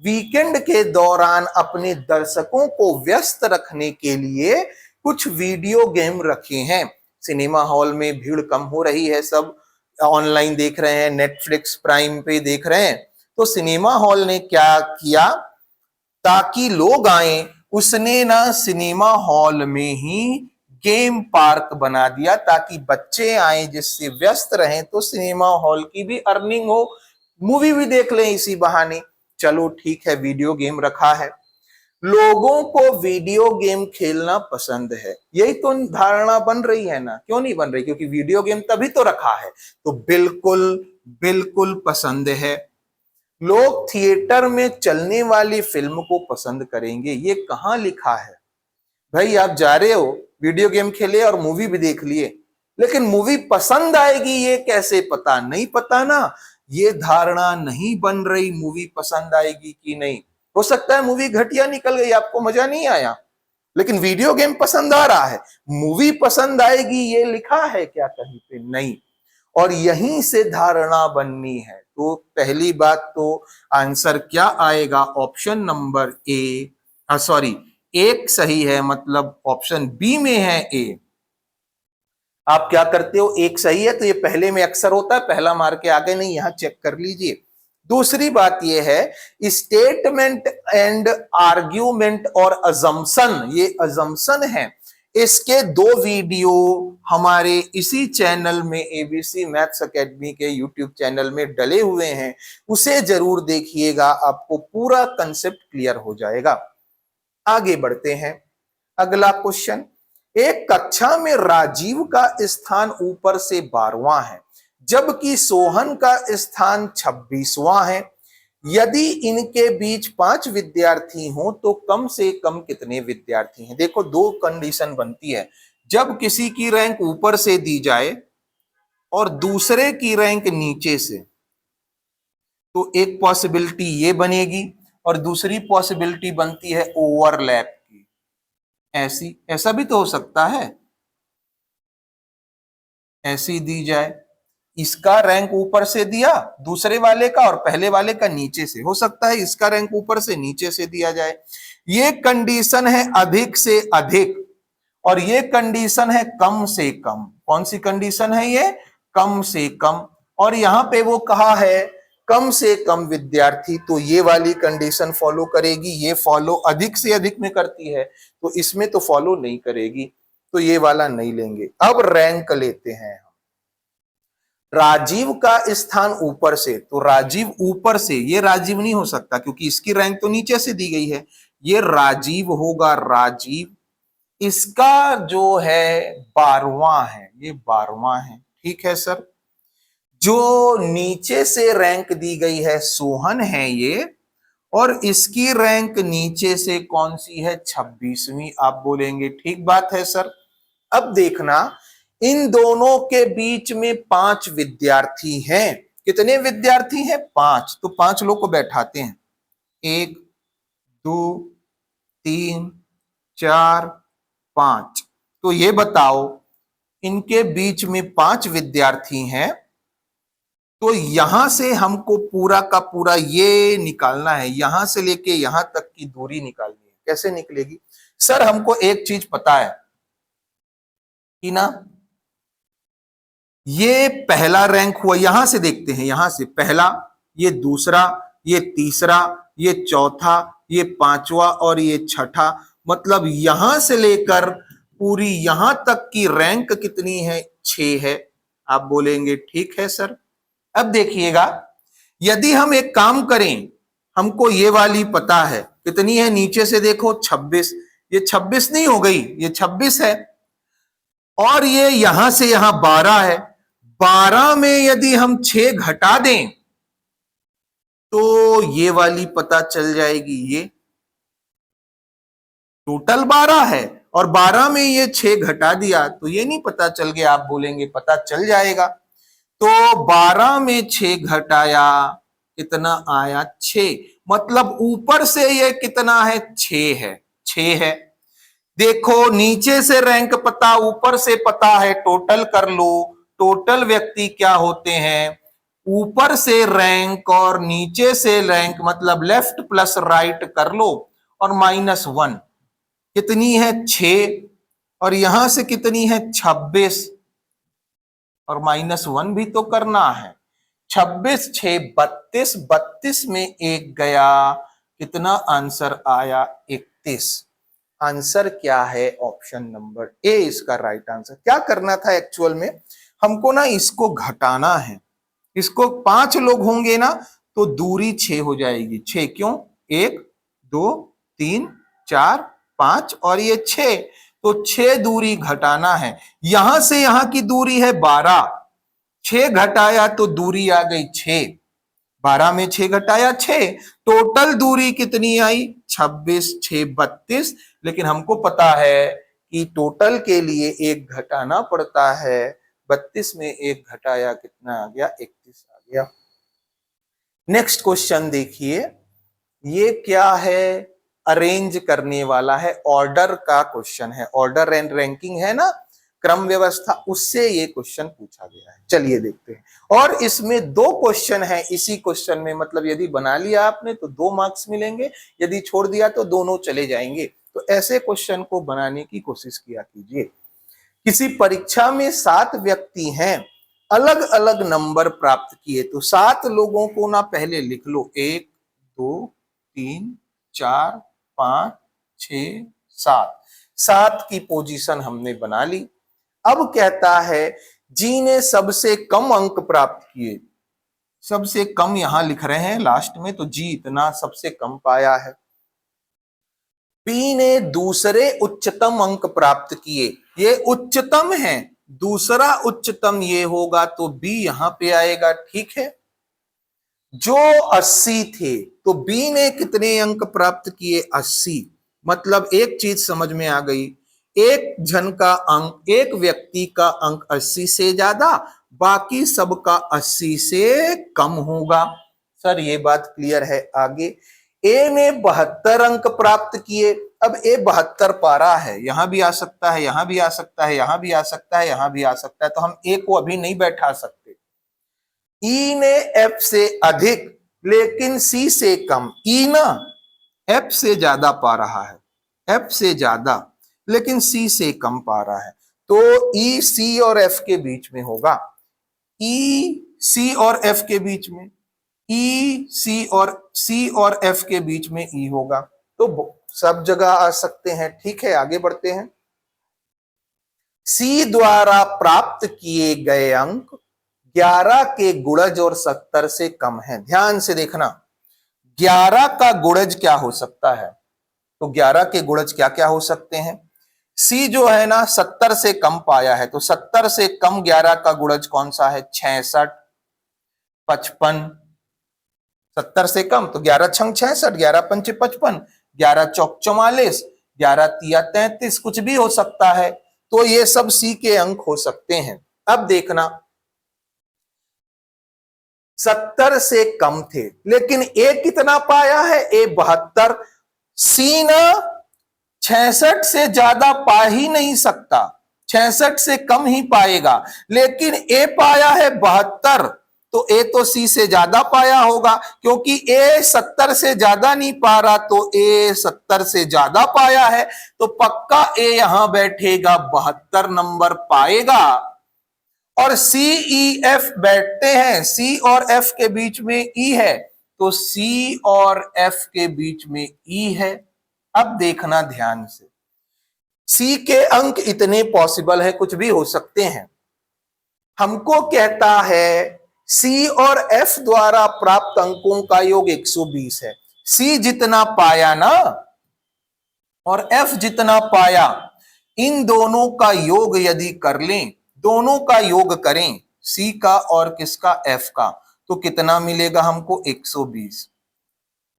वीकेंड के दौरान अपने दर्शकों को व्यस्त रखने के लिए कुछ वीडियो गेम रखे हैं। सिनेमा हॉल में भीड़ कम हो रही है, सब ऑनलाइन देख रहे हैं, नेटफ्लिक्स प्राइम पे देख रहे हैं। तो सिनेमा हॉल ने क्या किया, ताकि लोग आए, उसने ना सिनेमा हॉल में ही गेम पार्क बना दिया, ताकि बच्चे आए, जिससे व्यस्त रहें, तो सिनेमा हॉल की भी अर्निंग हो, मूवी भी देख लें इसी बहाने। चलो ठीक है, वीडियो गेम रखा है। लोगों को वीडियो गेम खेलना पसंद है, यही तो धारणा बन रही है ना? क्यों नहीं बन रही? क्योंकि वीडियो गेम तभी तो रखा है। तो बिल्कुल बिल्कुल पसंद है। लोग थिएटर में चलने वाली फिल्म को पसंद करेंगे, ये कहां लिखा है? भाई आप जा रहे हो, वीडियो गेम खेले और मूवी भी देख लिए, लेकिन मूवी पसंद आएगी ये कैसे पता? नहीं पता ना, ये धारणा नहीं बन रही मूवी पसंद आएगी कि नहीं। हो सकता है मूवी घटिया निकल गई, आपको मजा नहीं आया, लेकिन वीडियो गेम पसंद आ रहा है। मूवी पसंद आएगी ये लिखा है क्या कहीं पे? नहीं। और यहीं से धारणा बननी है। तो पहली बात तो आंसर क्या आएगा? ऑप्शन नंबर ए, सॉरी, एक सही है, मतलब ऑप्शन बी में है ए। आप क्या करते हो, एक सही है तो ये पहले में अक्सर होता है, पहला मार के आगे नहीं, यहां चेक कर लीजिए। दूसरी बात ये है, स्टेटमेंट एंड आर्ग्यूमेंट और अजम्पशन, ये अजम्पशन है। इसके दो वीडियो हमारे इसी चैनल में, एबीसी मैथ्स एकेडमी के यूट्यूब चैनल में डले हुए हैं, उसे जरूर देखिएगा, आपको पूरा कंसेप्ट क्लियर हो जाएगा। आगे बढ़ते हैं, अगला क्वेश्चन। एक कक्षा में राजीव का स्थान ऊपर से 12वां है, जबकि सोहन का स्थान 26वां है। यदि इनके बीच 5 विद्यार्थी हो तो कम से कम कितने विद्यार्थी हैं? देखो, दो कंडीशन बनती है। जब किसी की रैंक ऊपर से दी जाए और दूसरे की रैंक नीचे से, तो एक पॉसिबिलिटी ये बनेगी और दूसरी पॉसिबिलिटी बनती है ओवरलैप की। ऐसा भी तो हो सकता है, ऐसी दी जाए, इसका रैंक ऊपर से दिया दूसरे वाले का और पहले वाले का नीचे से। हो सकता है इसका रैंक ऊपर से नीचे से दिया जाए। ये कंडीशन है अधिक से अधिक और ये कंडीशन है कम से कम। कौन सी कंडीशन है ये? कम से कम। और यहां पे वो कहा है कम से कम विद्यार्थी, तो ये वाली कंडीशन फॉलो करेगी। ये फॉलो अधिक से अधिक में करती है, तो इसमें तो फॉलो नहीं करेगी, तो ये वाला नहीं लेंगे। अब रैंक लेते हैं। राजीव का स्थान ऊपर से, तो राजीव ऊपर से, ये राजीव नहीं हो सकता क्योंकि इसकी रैंक तो नीचे से दी गई है। ये राजीव होगा, राजीव। इसका जो है 12वां है, ये 12वां है। ठीक है सर। जो नीचे से रैंक दी गई है सोहन है ये, और इसकी रैंक नीचे से कौन सी है? 26वीं। आप बोलेंगे ठीक बात है सर। अब देखना, इन दोनों के बीच में 5 विद्यार्थी हैं। कितने विद्यार्थी हैं? 5। तो 5 लोग को बैठाते हैं, 1 2 3 4 5। तो ये बताओ, इनके बीच में 5 विद्यार्थी हैं, तो यहां से हमको पूरा का पूरा ये निकालना है, यहां से लेके यहां तक की दूरी निकालनी है। कैसे निकलेगी सर? हमको एक चीज पता है कि ना, ये पहला रैंक हुआ, यहां से देखते हैं, यहां से पहला, ये दूसरा, ये तीसरा, ये चौथा, ये 5वां और ये छठा। मतलब यहां से लेकर पूरी यहां तक की रैंक कितनी है? 6 है। आप बोलेंगे ठीक है सर। अब देखिएगा, यदि हम एक काम करें, हमको ये वाली पता है कितनी है, नीचे से देखो 26। ये 26 नहीं हो गई, ये 26 है, और ये यहां से यहां 12 है। 12 में यदि हम 6 घटा दें तो ये वाली पता चल जाएगी। ये टोटल 12 है और 12 में ये 6 घटा दिया तो ये नहीं पता चल गया। आप बोलेंगे पता चल जाएगा। तो 12 में 6 घटाया, कितना आया? 6। मतलब ऊपर से ये कितना है? 6 है। 6 है। देखो, नीचे से रैंक पता, ऊपर से पता है, टोटल कर लो टोटल व्यक्ति क्या होते हैं, ऊपर से रैंक और नीचे से रैंक, मतलब लेफ्ट प्लस राइट कर लो, और -1 कितनी है 6, और यहां से कितनी है 26, और -1 भी तो करना है। 26 6 32, 32 में एक गया, कितना आंसर आया 31। आंसर क्या है, ऑप्शन नंबर ए इसका राइट आंसर। क्या करना था एक्चुअल में, हमको ना इसको घटाना है। इसको 5 लोग होंगे ना तो दूरी 6 हो जाएगी। 6 क्यों, 1 2 3 4 5 और ये 6, तो 6 दूरी घटाना है। यहां से यहां की दूरी है 12, 6 घटाया तो दूरी आ गई 6, 12 में 6 घटाया 6, टोटल दूरी कितनी आई 26 6 32। लेकिन हमको पता है कि टोटल के लिए एक घटाना पड़ता है, 32 में एक घटाया कितना आ गया 31 आ गया। नेक्स्ट क्वेश्चन देखिए, ये क्या है, अरेंज करने वाला है, ऑर्डर का क्वेश्चन है, ऑर्डर एंड रैंकिंग है ना, क्रम व्यवस्था, उससे ये क्वेश्चन पूछा गया है। चलिए देखते हैं। और इसमें 2 क्वेश्चन है इसी क्वेश्चन में, मतलब यदि बना लिया आपने तो 2 मार्क्स मिलेंगे, यदि छोड़ दिया तो दोनों चले जाएंगे। तो ऐसे क्वेश्चन को बनाने की कोशिश किया कीजिए। किसी परीक्षा में 7 व्यक्ति हैं, अलग अलग नंबर प्राप्त किए, तो 7 लोगों को ना पहले लिख लो, 1 2 3 4 5 6 7, 7 की पोजीशन हमने बना ली। अब कहता है जी ने सबसे कम अंक प्राप्त किए, सबसे कम यहां लिख रहे हैं लास्ट में, तो जी इतना सबसे कम पाया है। पी ने दूसरे उच्चतम अंक प्राप्त किए, ये उच्चतम है, दूसरा उच्चतम ये होगा तो बी यहां पे आएगा, ठीक है। जो 80 थे तो बी ने कितने अंक प्राप्त किए 80, मतलब एक चीज समझ में आ गई, एक जन का अंक, एक व्यक्ति का अंक 80 से ज्यादा, बाकी सबका 80 से कम होगा। सर ये बात क्लियर है। आगे ए ने 72 अंक प्राप्त किए, अब ए 72 पा रहा है, यहां भी आ सकता है, यहां भी आ सकता है, यहां भी आ सकता है, यहां भी आ सकता है, तो हम ए को अभी नहीं बैठा सकते। ई ने एफ से अधिक लेकिन सी से कम, ई ना एफ से ज्यादा पा रहा है, एफ से ज्यादा लेकिन सी से कम पा रहा है, तो ई सी और एफ के बीच में होगा, ई सी और एफ के बीच में, ई सी और एफ के बीच में ई होगा, तो सब जगह आ सकते हैं। ठीक है, आगे बढ़ते हैं। सी द्वारा प्राप्त किए गए अंक 11 के गुणज और 70 से कम है। ध्यान से देखना, 11 का गुणज क्या हो सकता है, तो 11 के गुणज क्या क्या हो सकते हैं। सी जो है ना 70 से कम पाया है, तो 70 से कम 11 का गुणज कौन सा है, 66 55। 70 से कम तो 11 छंग 66, 11 पंचे 55, 11 चौक 44, 11 तिया 33, कुछ भी हो सकता है, तो ये सब सी के अंक हो सकते हैं। अब देखना 70 से कम थे लेकिन ए कितना पाया है, ए 72, सी ना 66 से ज्यादा पा ही नहीं सकता, 66 से कम ही पाएगा, लेकिन ए पाया है 72, तो ए तो सी से ज्यादा पाया होगा, क्योंकि ए 70 से ज्यादा नहीं पा रहा, तो ए 70 से ज्यादा पाया है, तो पक्का ए यहां बैठेगा 72 नंबर पाएगा। और सी ई एफ बैठते हैं, सी और एफ के बीच में ई है, तो सी और एफ के बीच में ई है। अब देखना ध्यान से, सी के अंक इतने पॉसिबल है, कुछ भी हो सकते हैं। हमको कहता है सी और एफ द्वारा प्राप्त अंकों का योग 120 है। सी जितना पाया ना और एफ जितना पाया, इन दोनों का योग यदि कर लें, दोनों का योग करें, सी का और किसका, एफ का, तो कितना मिलेगा हमको 120।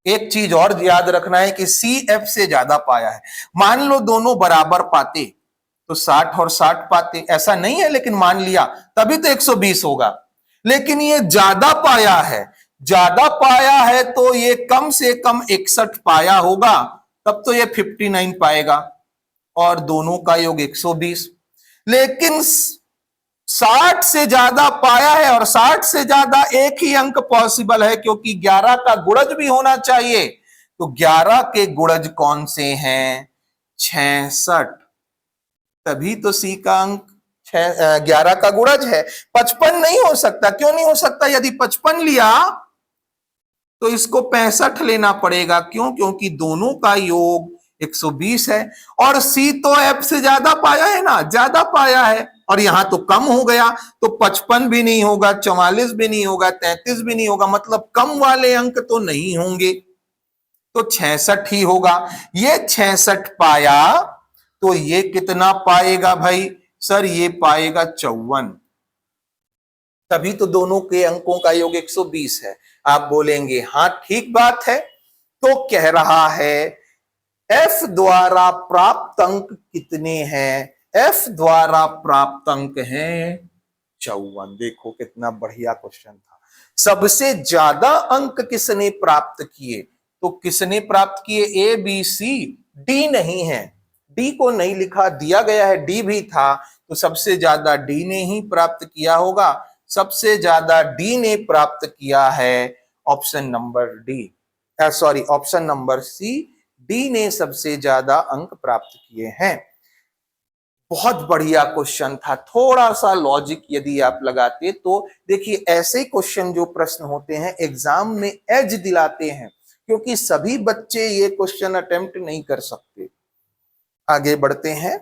एक चीज और याद रखना है कि सी एफ से ज्यादा पाया है। मान लो दोनों बराबर पाते तो 60 और 60 पाते, ऐसा नहीं है, लेकिन मान लिया तभी तो 120 होगा। लेकिन ये ज्यादा पाया है, ज्यादा पाया है तो ये कम से कम 61 पाया होगा, तब तो ये 59 पाएगा और दोनों का योग 120। लेकिन 60 से ज्यादा पाया है और 60 से ज्यादा एक ही अंक पॉसिबल है, क्योंकि 11 का गुणज भी होना चाहिए। तो 11 के गुणज कौन से हैं? 66। तभी तो सी का अंक 11 का गुणज है। 55 नहीं हो सकता। क्यों नहीं हो सकता? यदि 55 लिया तो इसको 65 लेना पड़ेगा। क्यों? क्योंकि दोनों का योग 120 है और सी तो एफ से ज्यादा पाया है ना, ज्यादा पाया है, और यहां तो कम हो गया। तो 55 भी नहीं होगा, 44 भी नहीं होगा, 33 भी नहीं होगा, मतलब कम वाले अंक तो नहीं होंगे, तो 66 ही होगा। ये 66 पाया तो ये कितना पाएगा भाई? सर ये पाएगा 54। तभी तो दोनों के अंकों का योग 120 है। आप बोलेंगे हाँ ठीक बात है। तो कह रहा है एफ द्वारा प्राप्त अंक कितने हैं? एफ द्वारा प्राप्त अंक हैं 54। देखो कितना बढ़िया क्वेश्चन था। सबसे ज्यादा अंक किसने प्राप्त किए? तो किसने प्राप्त किए? ए बी सी, डी नहीं है, डी को नहीं लिखा, दिया गया है डी भी था, तो सबसे ज्यादा डी ने ही प्राप्त किया होगा। सबसे ज्यादा डी ने प्राप्त किया है option number D, sorry option number C, D ने सबसे ज्यादा अंक प्राप्त किए हैं। बहुत बढ़िया क्वेश्चन था। थोड़ा सा लॉजिक यदि आप लगाते तो देखिए, ऐसे क्वेश्चन जो प्रश्न होते हैं एग्जाम में एज दिलाते हैं, क्योंकि सभी बच्चे ये क्वेश्चन अटेम्प्ट नहीं कर सकते। आगे बढ़ते हैं।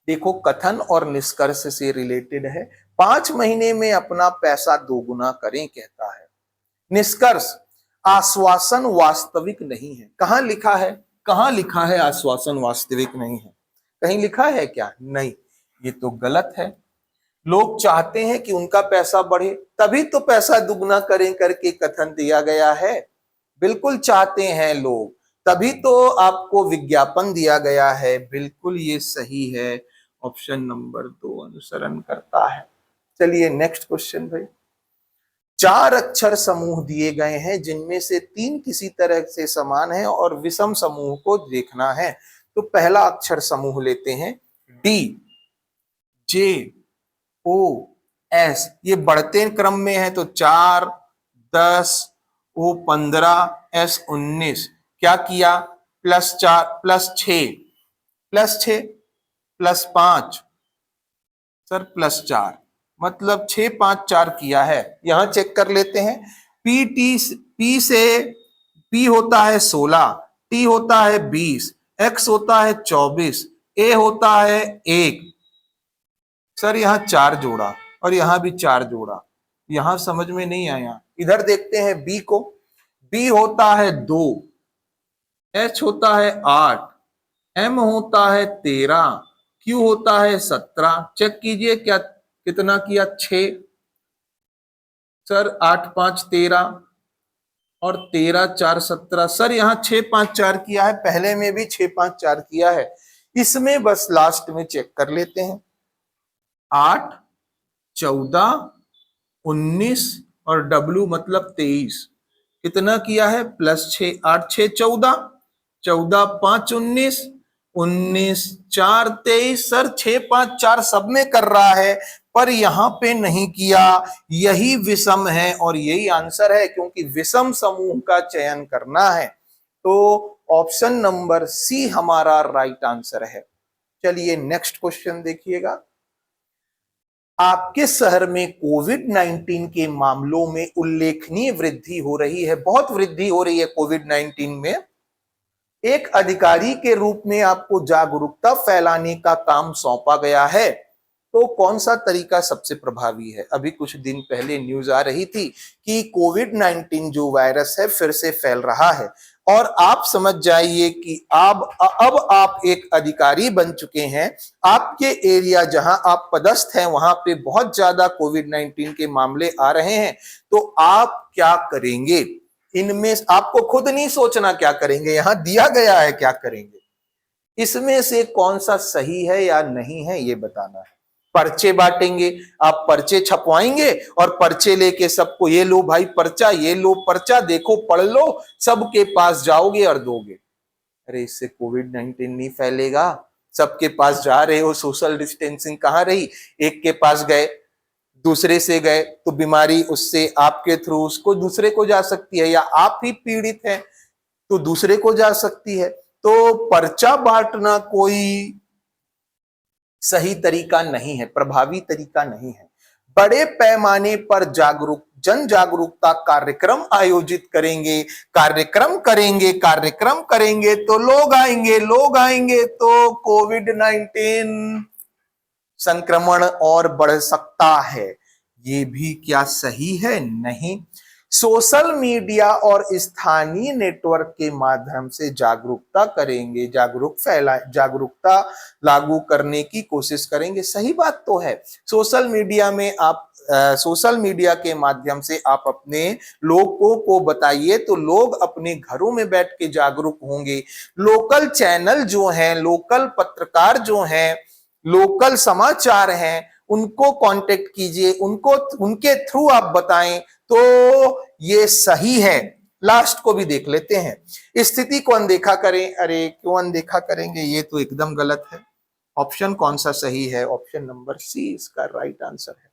देखो कथन और निष्कर्ष से रिलेटेड है। 5 महीने में अपना पैसा दोगुना करें कहता है। निष्कर्ष, आश्वासन वास्तविक नहीं है। कहां लिखा है? कहां लिखा है आश्वासन वास्तविक नहीं है? कहीं लिखा है क्या? नहीं, ये तो गलत है। लोग चाहते हैं कि उनका पैसा बढ़े, तभी तो पैसा दुगना करें करके कथन दिया गया है। बिल्कुल चाहते हैं लोग, तभी तो आपको विज्ञापन दिया गया है। बिल्कुल ये सही है, ऑप्शन नंबर 2 अनुसरण करता है। चलिए नेक्स्ट क्वेश्चन भाई। 4 अक्षर समूह दिए गए हैं जिनमें से 3 किसी तरह से समान है और विषम समूह को देखना है। तो पहला अक्षर समूह लेते हैं डी, जे, ओ, एस। ये बढ़ते क्रम में है, तो 4, 10, ओ 15, एस 19। क्या किया? +4 +6 +6 +5 सर +4, मतलब 6 5 4 किया है। यहां चेक कर लेते हैं। पी से पी होता है 16, टी होता है 20, एक्स होता है 24, ए होता है 1। सर यहां 4 जोड़ा और यहां भी 4 जोड़ा, यहां समझ में नहीं आया। इधर देखते हैं बी को। बी होता है 2, एच होता है 8, एम होता है 13, क्यू होता है 17। चेक कीजिए क्या कितना किया? 6। सर 8 5 13 और 13 4 17। सर यहाँ 6 5 4 किया है, पहले में भी 6 5 4 किया है। इसमें बस लास्ट में चेक कर लेते हैं। 8 14 19 और डब्ल्यू मतलब 23 कितना किया है? +6। 8 6 14, 14 5 19, 19 4 23। सर 6 5 4 सब में कर रहा है, पर यहां पे नहीं किया। यही विषम है और यही आंसर है, क्योंकि विषम समूह का चयन करना है। तो ऑप्शन नंबर सी हमारा राइट आंसर है। चलिए नेक्स्ट क्वेश्चन देखिएगा। आपके शहर में कोविड-19 के मामलों में उल्लेखनीय वृद्धि हो रही है, बहुत वृद्धि हो रही है कोविड-19 में। एक अधिकारी के रूप में आपको जागरूकता फैलाने का काम सौंपा गया है, तो कौन सा तरीका सबसे प्रभावी है? अभी कुछ दिन पहले न्यूज आ रही थी कि कोविड-19 जो वायरस है फिर से फैल रहा है, और आप समझ जाइए कि अब आप एक अधिकारी बन चुके हैं। आपके एरिया जहां आप पदस्थ हैं वहां पे बहुत ज्यादा कोविड-19 के मामले आ रहे हैं, तो आप क्या करेंगे? इनमें आपको खुद नहीं सोचना क्या करेंगे, यहां दिया गया है क्या करेंगे। इसमें से कौन सा सही है या नहीं है ये बताना है। पर्चे बांटेंगे, आप पर्चे छपवाएंगे और पर्चे लेके सबको ये लो भाई पर्चा, ये लो पर्चा, देखो पढ़ लो, सबके पास जाओगे और दोगे। अरे इससे कोविड-19 नहीं फैलेगा, सबके पास जा रहे हो, सोशल डिस्टेंसिंग कहाँ रही, एक के पास गए, दूसरे से गए तो बीमारी उससे आपके थ्रू उसको दूसरे को जा सकती है, या आप ही पीड़ित हैं तो दूसरे को जा सकती है। तो पर्चा बांटना कोई सही तरीका नहीं है, प्रभावी तरीका नहीं है। बड़े पैमाने पर जन जागरूकता कार्यक्रम आयोजित करेंगे, कार्यक्रम करेंगे तो लोग आएंगे तो कोविड-19 संक्रमण और बढ़ सकता है। ये भी क्या सही है? नहीं। सोशल मीडिया और स्थानीय नेटवर्क के माध्यम से जागरूकता करेंगे, जागरूकता लागू करने की कोशिश करेंगे। सही बात तो है। सोशल मीडिया के माध्यम से आप अपने लोगों को बताइए तो लोग अपने घरों में बैठ के जागरूक होंगे। लोकल चैनल जो हैं, लोकल पत्रकार जो हैं, लोकल समाचार हैं, उनको कांटेक्ट कीजिए, उनके थ्रू आप बताएं तो ये सही है। लास्ट को भी देख लेते हैं। स्थिति को अनदेखा करें। अरे क्यों अनदेखा करेंगे, ये तो एकदम गलत है। ऑप्शन कौन सा सही है? ऑप्शन नंबर सी इसका राइट आंसर है।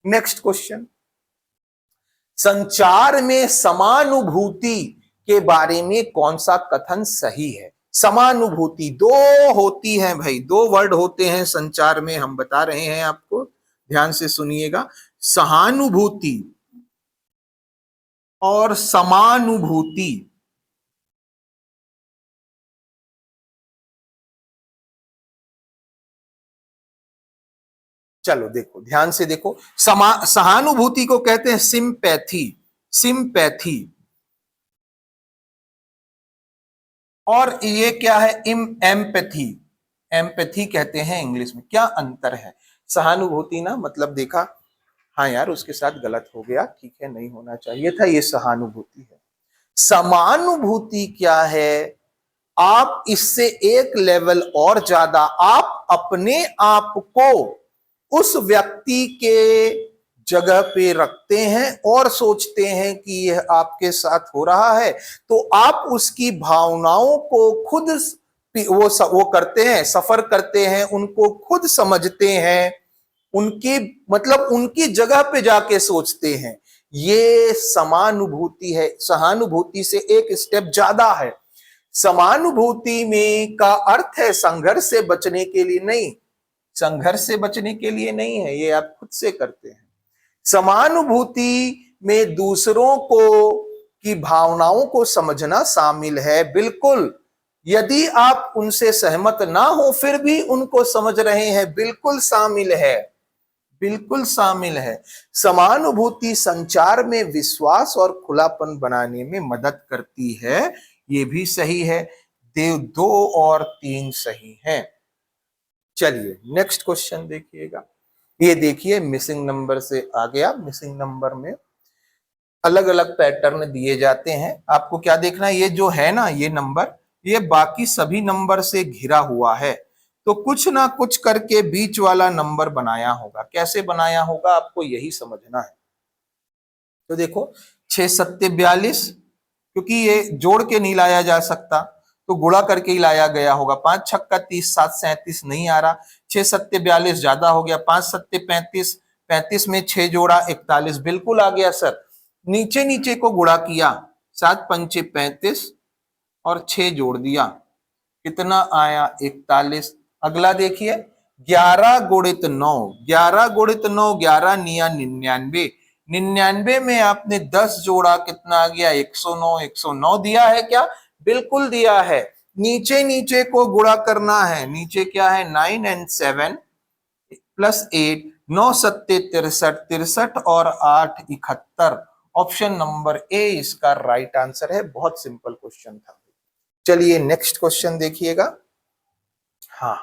नेक्स्ट क्वेश्चन, संचार में समानुभूति के बारे में कौन सा कथन सही है? समानुभूति दो होती है भाई, दो वर्ड होते हैं संचार में, हम बता रहे हैं आपको, ध्यान से सुनिएगा। सहानुभूति और समानुभूति। चलो देखो, ध्यान से देखो। सहानुभूति को कहते हैं सिंपैथी और ये क्या है? एम्पैथी कहते हैं इंग्लिश में। क्या अंतर है? सहानुभूति ना मतलब देखा, हाँ यार उसके साथ गलत हो गया, ठीक है, नहीं होना चाहिए था, ये सहानुभूति है। समानुभूति क्या है? आप इससे एक लेवल और ज्यादा, आप अपने आप को उस व्यक्ति के जगह पे रखते हैं और सोचते हैं कि यह आपके साथ हो रहा है, तो आप उसकी भावनाओं को खुद वो करते हैं, सफर करते हैं, उनको खुद समझते हैं, उनकी जगह पे जाके सोचते हैं। ये समानुभूति है। सहानुभूति से एक स्टेप ज्यादा है। समानुभूति में का अर्थ है संघर्ष से बचने के लिए नहीं, संघर्ष से बचने के लिए नहीं है, ये आप खुद से करते हैं। समानुभूति में दूसरों को की भावनाओं को समझना शामिल है, बिल्कुल। यदि आप उनसे सहमत ना हो फिर भी उनको समझ रहे हैं, बिल्कुल शामिल है, बिल्कुल शामिल है। समानुभूति संचार में विश्वास और खुलापन बनाने में मदद करती है, ये भी सही है। देव 2 और 3 सही हैं। चलिए नेक्स्ट क्वेश्चन देखिएगा। ये देखिए मिसिंग नंबर से आ गया। मिसिंग नंबर में अलग अलग पैटर्न दिए जाते हैं। आपको क्या देखना है? ये जो है ना, ये नंबर, ये बाकी सभी नंबर से घिरा हुआ है, तो कुछ ना कुछ करके बीच वाला नंबर बनाया होगा। कैसे बनाया होगा आपको यही समझना है। तो देखो 6 सत्ते 42, क्योंकि ये जोड़ के नहीं लाया जा सकता तो गुणा करके ही लाया गया होगा। 5 छक्का 30, 7 37 नहीं आ रहा। 6 सत्ते 42 ज्यादा हो गया। 5 सत्ते 35, 35 में 6 जोड़ा 41, बिल्कुल आ गया सर। नीचे नीचे को गुणा किया, 7 पंचे 35 और 6 जोड़ दिया, कितना आया? 41। अगला देखिए 11 गुणित 9, 11 गुणित 9, 11 निया 99, 99 में आपने 10 जोड़ा, कितना आ गया? 109। 109 दिया है क्या? बिल्कुल दिया है। नीचे नीचे को गुणा करना है। नीचे क्या है? 9 and 7 प्लस 8, 9 सत्ते 63, 63 और 8 71। ऑप्शन नंबर ए इसका राइट आंसर है। बहुत सिंपल क्वेश्चन था। चलिए नेक्स्ट क्वेश्चन देखिएगा। हाँ,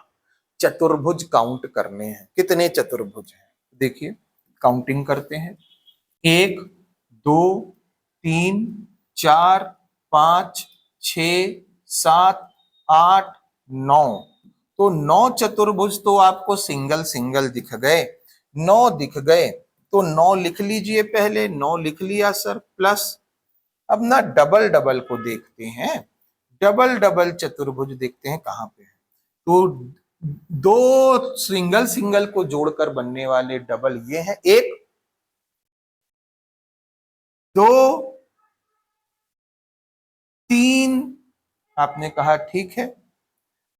चतुर्भुज काउंट करने हैं। कितने चतुर्भुज हैं देखिए, काउंटिंग करते हैं। 1 2 3 4 5 6 7 8 9। तो 9 चतुर्भुज तो आपको सिंगल सिंगल दिख गए, 9 दिख गए, तो 9 लिख लीजिए। पहले 9 लिख लिया सर, प्लस अब ना डबल डबल को देखते हैं। डबल डबल चतुर्भुज देखते हैं कहां पे है। तो दो सिंगल सिंगल को जोड़कर बनने वाले डबल ये हैं, एक, दो, तीन, आपने कहा ठीक है,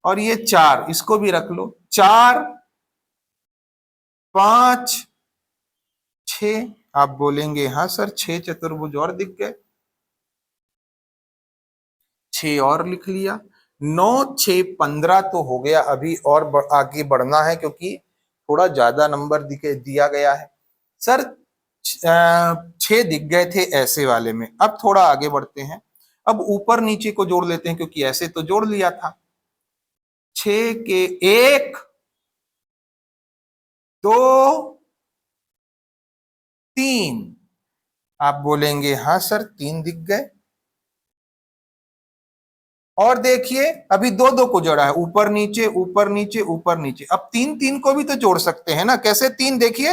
और ये चार, इसको भी रख लो, चार, पांच, छह। आप बोलेंगे हाँ सर 6 चतुर्भुज और दिख गए, 6 और लिख लिया। 9 6 15 तो हो गया, अभी और आगे बढ़ना है क्योंकि थोड़ा ज्यादा नंबर दिया गया है। सर 6 दिख गए थे ऐसे वाले में, अब थोड़ा आगे बढ़ते हैं। अब ऊपर नीचे को जोड़ लेते हैं क्योंकि ऐसे तो जोड़ लिया था। 6 के 1, 2, 3। आप बोलेंगे हाँ सर 3 दिख गए। और देखिए अभी दो दो को जोड़ा है, ऊपर नीचे ऊपर नीचे ऊपर नीचे। अब 3 3 को भी तो जोड़ सकते हैं ना, कैसे 3? देखिए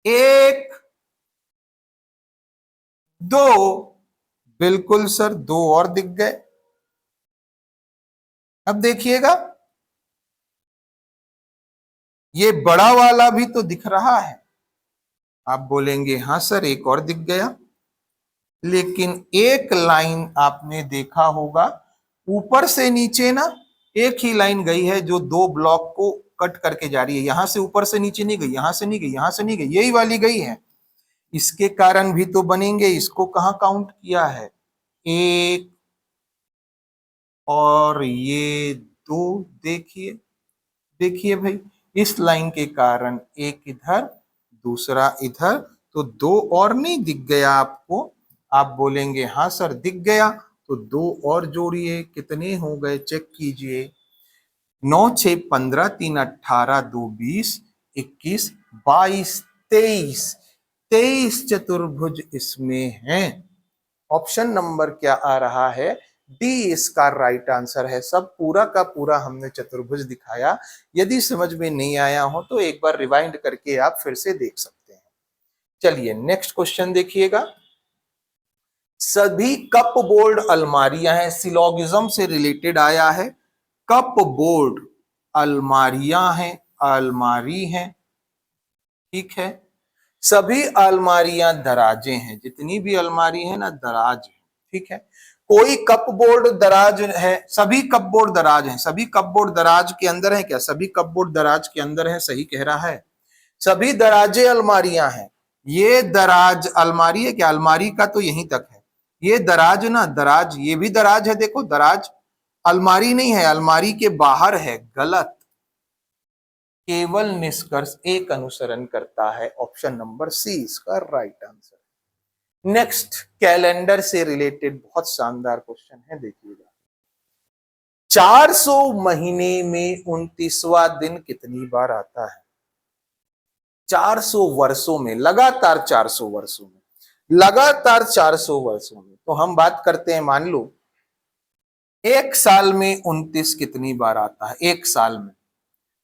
1, 2, बिल्कुल सर 2 और दिख गए। अब देखिएगा ये बड़ा वाला भी तो दिख रहा है। आप बोलेंगे हाँ सर एक और दिख गया, लेकिन एक लाइन आपने देखा होगा ऊपर से नीचे ना एक ही लाइन गई है जो दो ब्लॉक को कट करके जा रही है। यहां से ऊपर से नीचे नहीं गई, यहां से नहीं गई, यहां से नहीं गई, यही वाली गई है। इसके कारण भी तो बनेंगे। इसको कहां काउंट किया है? एक और ये दो। देखिए देखिए भाई, इस लाइन के कारण एक इधर दूसरा इधर, तो दो और नहीं दिख गया आपको? आप बोलेंगे हाँ सर दिख गया, तो दो और जोड़िए, कितने हो गए चेक कीजिए। 9 6 15, 3 18, 2 20, 21 22 23, 23 चतुर्भुज इसमें हैं। ऑप्शन नंबर क्या आ रहा है? डी इसका राइट आंसर है। सब पूरा का पूरा हमने चतुर्भुज दिखाया। यदि समझ में नहीं आया हो तो एक बार रिवाइंड करके आप फिर से देख सकते हैं। चलिए नेक्स्ट क्वेश्चन देखिएगा। सभी कप बोर्ड अलमारियां हैं, सिलोगिज्म से रिलेटेड आया है। कप बोर्ड अलमारियां हैं, अलमारी हैं, ठीक है। सभी अलमारियां दराजे हैं, जितनी भी अलमारी है ना दराज है, ठीक है। कोई कपबोर्ड दराज है, सभी कपबोर्ड दराज हैं। सभी कपबोर्ड दराज के अंदर है क्या? सभी कपबोर्ड दराज के अंदर है, सही कह रहा है। सभी दराजे अलमारियां हैं। ये दराज अलमारी है क्या? अलमारी का तो यहीं तक है। ये दराज ना, दराज, ये भी दराज है, देखो दराज अलमारी नहीं है, अलमारी के बाहर है। गलत। केवल निष्कर्ष एक अनुसरण करता है। ऑप्शन नंबर सी इसका राइट आंसर। नेक्स्ट कैलेंडर से रिलेटेड बहुत शानदार क्वेश्चन है, देखिएगा। 400 महीने में 29वां दिन कितनी बार आता है? 400 वर्षों में, लगातार 400 वर्षों में, लगातार 400 वर्षों में। तो हम बात करते हैं, मान लो एक साल में 29 कितनी बार आता है? एक साल में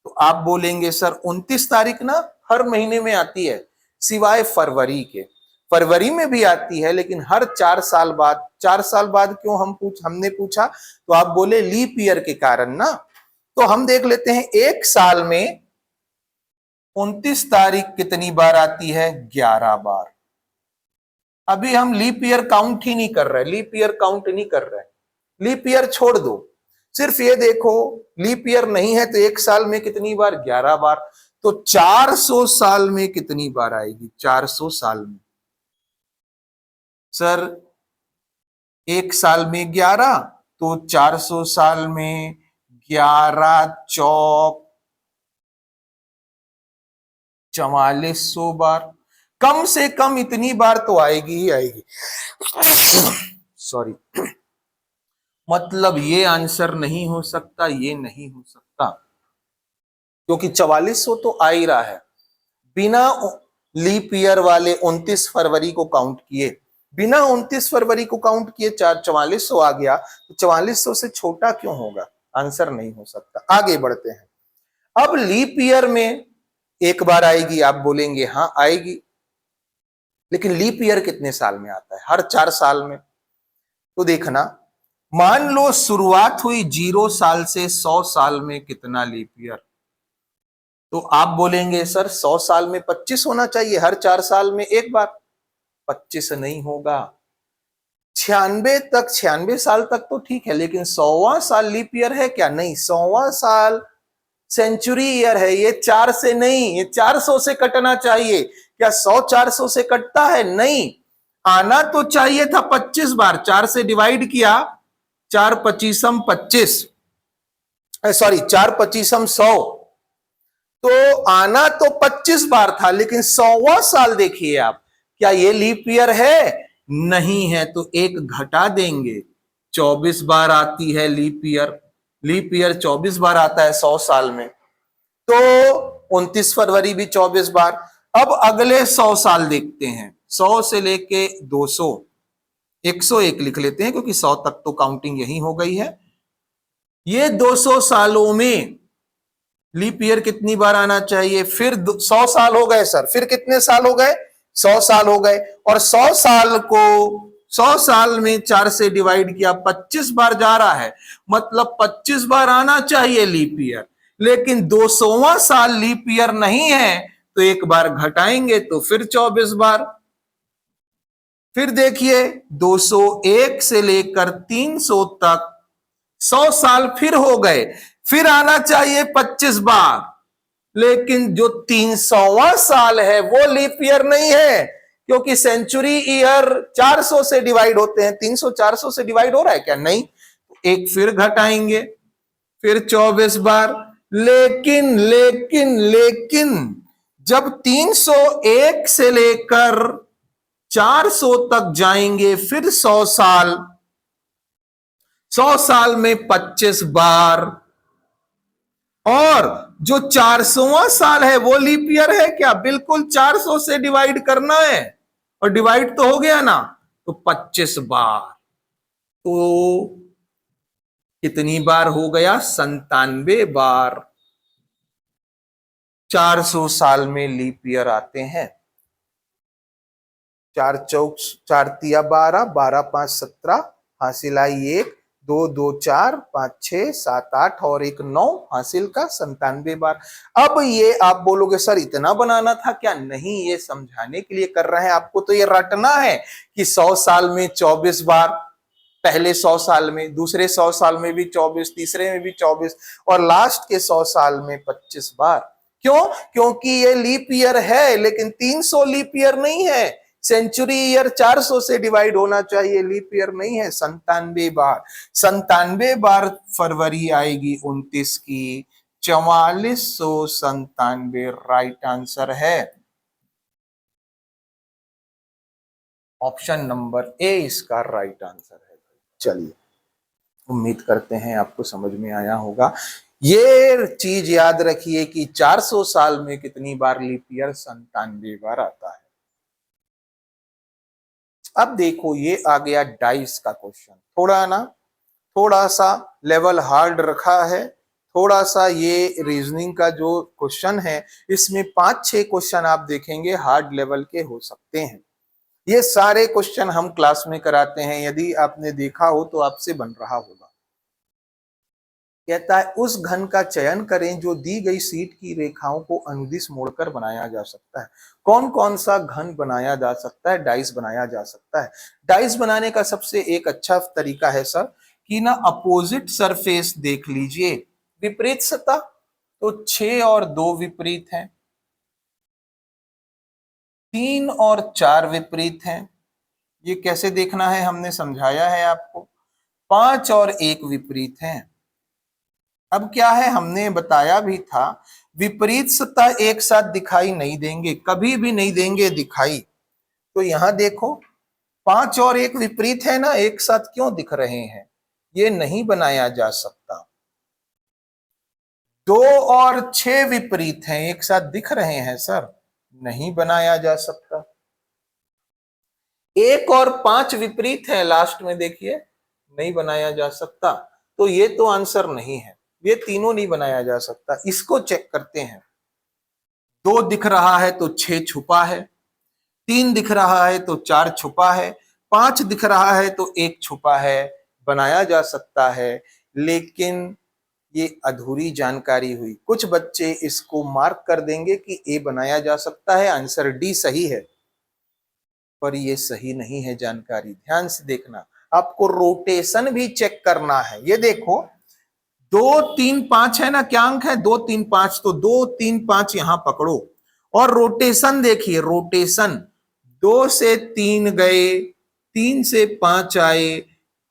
तो आप बोलेंगे सर 29 तारीख ना हर महीने में आती है, सिवाय फरवरी के। फरवरी में भी आती है लेकिन हर 4 साल बाद। 4 साल बाद क्यों हमने पूछा? तो आप बोले लीप ईयर के कारण ना। तो हम देख लेते हैं एक साल में 29 तारीख कितनी बार आती है? 11 बार। अभी हम लीप ईयर काउंट ही नहीं कर रहे, लीप ईयर काउंट नहीं कर रहे, लीप ईयर छोड़ दो। सिर्फ ये देखो लीप ईयर नहीं है तो एक साल में कितनी बार? 11 बार। तो 400 साल में कितनी बार आएगी? 400 साल में सर एक साल में 11, तो 400 साल में 11 चौक 4400 बार। कम से कम इतनी बार तो आएगी ही आएगी। सॉरी, मतलब ये आंसर नहीं हो सकता, ये नहीं हो सकता, क्योंकि 4400 तो आ ही रहा है बिना लीप ईयर वाले 29 फरवरी को काउंट किए। बिना 29 फरवरी को काउंट किए 4400 आ गया, तो 4400 से छोटा क्यों होगा? आंसर नहीं हो सकता। आगे बढ़ते हैं। अब लीप ईयर में एक बार आएगी, आप बोलेंगे हाँ आएगी, लेकिन लीप ईयर कितने साल में आता है? हर 4 साल में। तो देखना मान लो शुरुआत हुई 0 साल से 100 साल में कितना लीप ईयर। तो आप बोलेंगे सर 100 साल में 25 होना चाहिए, हर 4 साल में एक बार। 25 नहीं होगा। 96 तक, 96 साल तक तो ठीक है, लेकिन 100वां साल लीप ईयर है क्या? नहीं। 100वां साल सेंचुरी ईयर है, ये 4 से नहीं, ये 400 से कटना चाहिए। क्या 100 400 से कटता है? नहीं। आना तो चाहिए था 25 बार। 4 से डिवाइड किया, 4 पचीसम 25, सॉरी 4 पचीसम 100, तो आना तो 25 बार था, लेकिन 100वां साल देखिए आप, क्या ये लीप ईयर है? नहीं है, तो एक घटा देंगे। 24 बार आती है लीप ईयर। लीप ईयर 24 बार आता है 100 साल में, तो 29 फरवरी भी 24 बार। अब अगले 100 साल देखते हैं, 100 से लेके 200, 101 लिख लेते हैं, क्योंकि 100 तक तो काउंटिंग यही हो गई है। ये 200 सालों में लीप ईयर कितनी बार आना चाहिए? फिर 100 साल हो गए सर, फिर कितने साल हो गए? 100 साल हो गए। और 100 साल को 100 साल में 4 से डिवाइड किया, 25 बार जा रहा है, मतलब 25 बार आना चाहिए लीप ईयर। लेकिन 200वां साल लीप ईयर नहीं है, तो एक बार घटाएंगे तो फिर 24 बार। फिर देखिए 201 से लेकर 300 तक 100 साल फिर हो गए, फिर आना चाहिए 25 बार। लेकिन जो 300वां साल है वो लीप ईयर नहीं है, क्योंकि सेंचुरी ईयर 400 से डिवाइड होते हैं। 300 400 से डिवाइड हो रहा है क्या? नहीं। एक फिर घटाएंगे, फिर 24 बार। लेकिन लेकिन लेकिन जब 301 से लेकर 400 तक जाएंगे, फिर 100 साल, 100 साल में 25 बार। और जो 400वां साल है वो लीप ईयर है क्या? बिल्कुल 400 से डिवाइड करना है, और डिवाइड तो हो गया ना, तो 25 बार। तो कितनी बार हो गया? 97 बार 400 साल में लीप ईयर आते हैं। 4 चौक 4 तिया 12, 12 5 17, हासिल आई 1, 2 2 4, 5 6 7 8 और 1 9, हासिल का 97 बार। अब ये आप बोलोगे सर इतना बनाना था क्या? नहीं, ये समझाने के लिए कर रहे हैं। आपको तो ये रटना है कि 100 साल में 24 बार, पहले 100 साल में, दूसरे 100 साल में भी 24, तीसरे में भी 24, और लास्ट के 100 साल में 25 बार। क्यों? क्योंकि ये लीप ईयर है, लेकिन 300 लीप ईयर नहीं है। सेंचुरी ईयर 400 से डिवाइड होना चाहिए, लीप ईयर नहीं है। 97 बार, 97 बार फरवरी आएगी 29 की। 4497 राइट आंसर है। ऑप्शन नंबर ए इसका राइट आंसर है। चलिए, उम्मीद करते हैं आपको समझ में आया होगा। ये चीज याद रखिए कि 400 साल में कितनी बार लीप ईयर? 97 बार आता है। अब देखो, ये आ गया डाइस का क्वेश्चन। थोड़ा सा लेवल हार्ड रखा है। थोड़ा सा ये रीजनिंग का जो क्वेश्चन है, इसमें 5-6 क्वेश्चन आप देखेंगे हार्ड लेवल के हो सकते हैं। ये सारे क्वेश्चन हम क्लास में कराते हैं, यदि आपने देखा हो तो आपसे बन रहा होगा। कहता है उस घन का चयन करें जो दी गई शीट की रेखाओं को अनुदिश मोड़कर बनाया जा सकता है। कौन कौन सा घन बनाया जा सकता है? डाइस बनाया जा सकता है। डाइस बनाने का सबसे एक अच्छा तरीका है सर कि ना अपोजिट सरफेस देख लीजिए। विपरीत सतह तो 6 और 2 विपरीत हैं, 3 और 4 विपरीत हैं। ये कैसे देखना है हमने समझाया है आपको। 5 और 1 विपरीत हैं। अब क्या है, हमने बताया भी था विपरीत सतह एक साथ दिखाई नहीं देंगे, कभी भी नहीं देंगे दिखाई। तो यहां देखो 5 और 1 विपरीत है ना, एक साथ क्यों दिख रहे हैं? ये नहीं बनाया जा सकता। 2 और 6 विपरीत हैं, एक साथ दिख रहे हैं सर, नहीं बनाया जा सकता। 1 और 5 विपरीत है, लास्ट में देखिए, नहीं बनाया जा सकता। तो ये तो आंसर नहीं है, ये तीनों नहीं बनाया जा सकता। इसको चेक करते हैं। 2 दिख रहा है तो 6 छुपा है, 3 दिख रहा है तो 4 छुपा है, 5 दिख रहा है तो 1 छुपा है, बनाया जा सकता है, लेकिन ये अधूरी जानकारी हुई। कुछ बच्चे इसको मार्क कर देंगे कि ए बनाया जा सकता है, आंसर डी सही है, पर ये सही नहीं है जानकारी। ध्यान से देखना, आपको रोटेशन भी चेक करना है। ये देखो 2 3 5 है ना, क्या अंक है 2 3 5, तो 2 3 5 यहां पकड़ो और रोटेशन देखिए, रोटेशन 2 से 3 गए, 3 से 5 आए,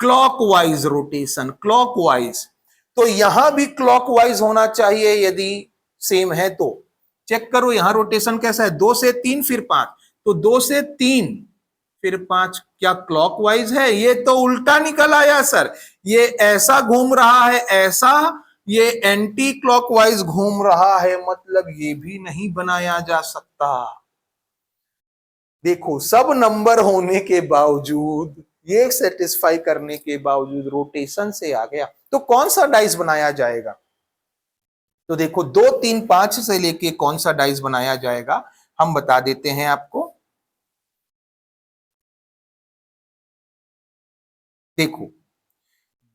क्लॉकवाइज रोटेशन, क्लॉकवाइज। तो यहां भी क्लॉकवाइज होना चाहिए, यदि सेम है तो। चेक करो यहां रोटेशन कैसा है, 2 से 3 फिर 5, तो 2 से 3 फिर 5 क्या क्लॉकवाइज है? ये तो उल्टा निकल आया सर, ये ऐसा घूम रहा है ऐसा, ये एंटी क्लॉकवाइज घूम रहा है, मतलब ये भी नहीं बनाया जा सकता। देखो सब नंबर होने के बावजूद, ये सेटिस्फाई करने के बावजूद रोटेशन से आ गया, तो कौन सा डाइस बनाया जाएगा? तो देखो 2 3 5 से लेके कौन सा डाइस बनाया जाएगा हम बता देते हैं आपको। देखो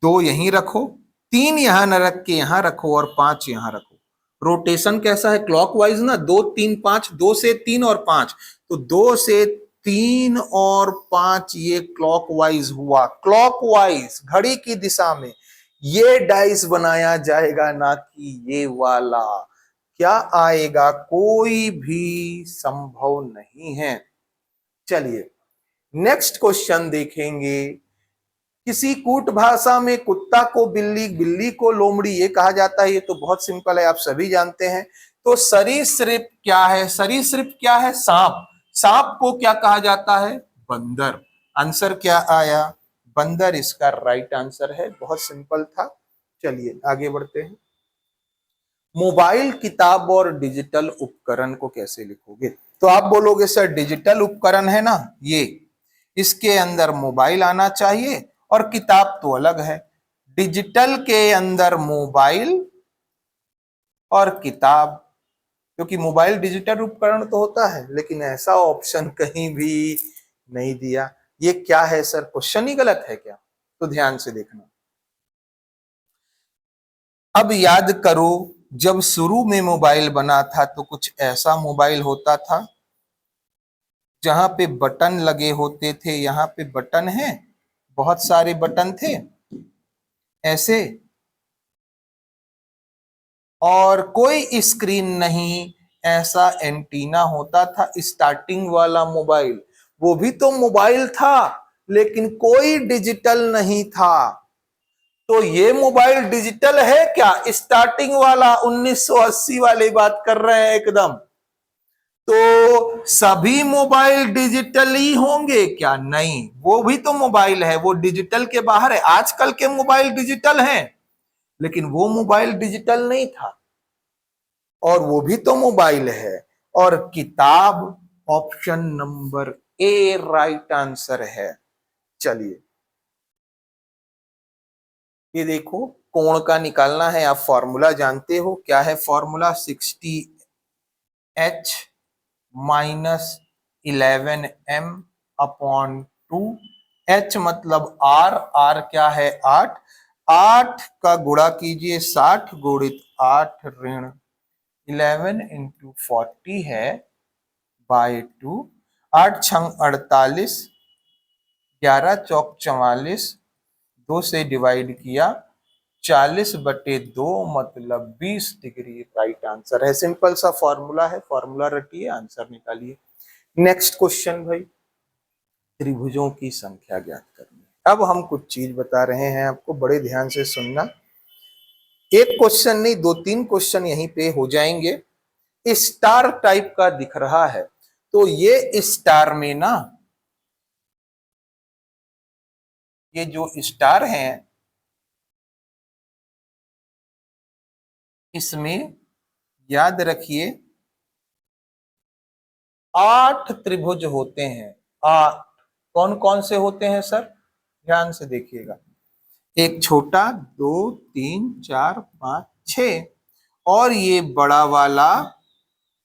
2 यहीं रखो, 3 यहां न रख के यहां रखो और 5 यहां रखो। रोटेशन कैसा है? क्लॉकवाइज ना, 2 3 5, 2 से 3 और 5, तो 2 से 3 और 5 ये क्लॉकवाइज हुआ, क्लॉकवाइज घड़ी की दिशा में ये डाइस बनाया जाएगा, ना कि ये वाला। क्या आएगा? कोई भी संभव नहीं है। चलिए नेक्स्ट क्वेश्चन देखेंगे। किसी कूट भाषा में कुत्ता को बिल्ली, बिल्ली को लोमड़ी ये कहा जाता है, ये तो बहुत सिंपल है, आप सभी जानते हैं। तो सरीसृप क्या है? सरीसृप क्या है? सांप। सांप को क्या कहा जाता है? बंदर। आंसर क्या आया? बंदर इसका राइट आंसर है, बहुत सिंपल था। चलिए आगे बढ़ते हैं। मोबाइल, किताब और डिजिटल उपकरण को कैसे लिखोगे? तो आप बोलोगे सर डिजिटल उपकरण है ना ये, इसके अंदर मोबाइल आना चाहिए और किताब तो अलग है। डिजिटल के अंदर मोबाइल और किताब, क्योंकि मोबाइल डिजिटल उपकरण तो होता है, लेकिन ऐसा ऑप्शन कहीं भी नहीं दिया। ये क्या है सर, क्वेश्चन ही गलत है क्या? तो ध्यान से देखना। अब याद करो, जब शुरू में मोबाइल बना था तो कुछ ऐसा मोबाइल होता था जहां पे बटन लगे होते थे, यहाँ पे बटन है, बहुत सारे बटन थे ऐसे, और कोई स्क्रीन नहीं, ऐसा एंटीना होता था। स्टार्टिंग वाला मोबाइल, वो भी तो मोबाइल था लेकिन कोई डिजिटल नहीं था। तो ये मोबाइल डिजिटल है क्या? स्टार्टिंग वाला 1980 वाली बात कर रहे हैं एकदम। तो सभी मोबाइल डिजिटल ही होंगे क्या? नहीं, वो भी तो मोबाइल है, वो डिजिटल के बाहर है। आजकल के मोबाइल डिजिटल हैं, लेकिन वो मोबाइल डिजिटल नहीं था, और वो भी तो मोबाइल है। और किताब option number A right answer है। चलिए ये देखो, कोण का निकालना है, आप फॉर्मूला जानते हो क्या है? Formula 60h minus 11m/2। h मतलब r, r क्या है? 8, 8 का गुणा कीजिए, 60 गुणित 8 ऋण 11 इंटू 40 है बाय 2। 8 छंग 48, 11 चौक 44, 2 से डिवाइड किया, 40/2 मतलब 20 डिग्री राइट आंसर है। सिंपल सा फॉर्मूला है, फॉर्मूला रटिए, आंसर निकालिए। नेक्स्ट क्वेश्चन भाई, त्रिभुजों की संख्या ज्ञात करनी। अब हम कुछ चीज बता रहे हैं आपको, बड़े ध्यान से सुनना। एक क्वेश्चन नहीं, 2 3 क्वेश्चन यहीं पे हो जाएंगे। स्टार टाइप का दिख रहा है, तो ये स्टार में ना, ये जो स्टार हैं इसमें याद रखिए 8 त्रिभुज होते हैं। 8 कौन कौन से होते हैं सर? ध्यान से देखिएगा, एक छोटा, 2 3 4 5 6, और ये बड़ा वाला,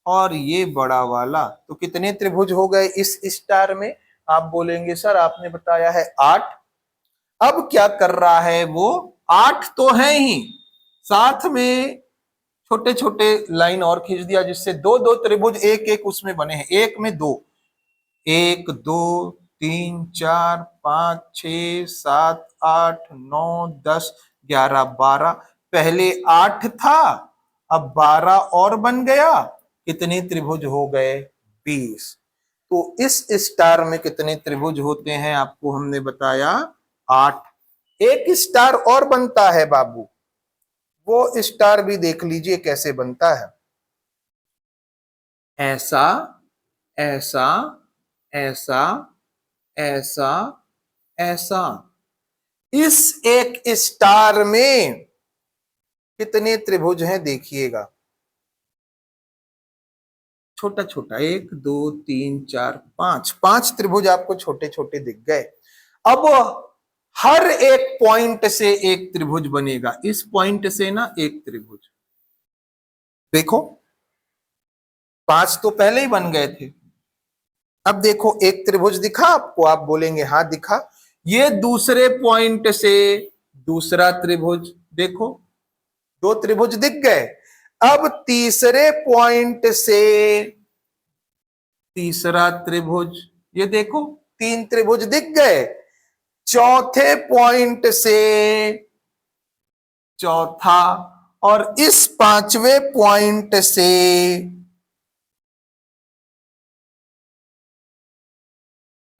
और ये बड़ा वाला। तो कितने त्रिभुज हो गए इस स्टार में? आप बोलेंगे सर आपने बताया है 8, अब क्या कर रहा है वो, 8 तो है ही, साथ में छोटे छोटे लाइन और खींच दिया जिससे दो दो त्रिभुज एक एक उसमें बने हैं, एक में दो, 1 2 3 4 5 6 7 8 9 10 11 12, पहले 8 था अब 12 और बन गया, कितने त्रिभुज हो गए, 20। तो इस स्टार में कितने त्रिभुज होते हैं आपको हमने बताया, 8। एक स्टार और बनता है बाबू, वो स्टार भी देख लीजिए कैसे बनता है, ऐसा ऐसा ऐसा ऐसा ऐसा। इस एक स्टार में कितने त्रिभुज हैं देखिएगा, छोटा छोटा, 1 2 3 4 5, 5 त्रिभुज आपको छोटे छोटे दिख गए। अब हर एक पॉइंट से एक त्रिभुज बनेगा, इस पॉइंट से ना एक त्रिभुज, देखो 5 तो पहले ही बन गए थे। अब देखो एक त्रिभुज दिखा आपको, आप बोलेंगे हाँ दिखा, ये दूसरे पॉइंट से दूसरा त्रिभुज, देखो 2 त्रिभुज दिख गए। अब तीसरे पॉइंट से तीसरा त्रिभुज, ये देखो 3 त्रिभुज दिख गए। चौथे पॉइंट से चौथा, और इस 5वें पॉइंट से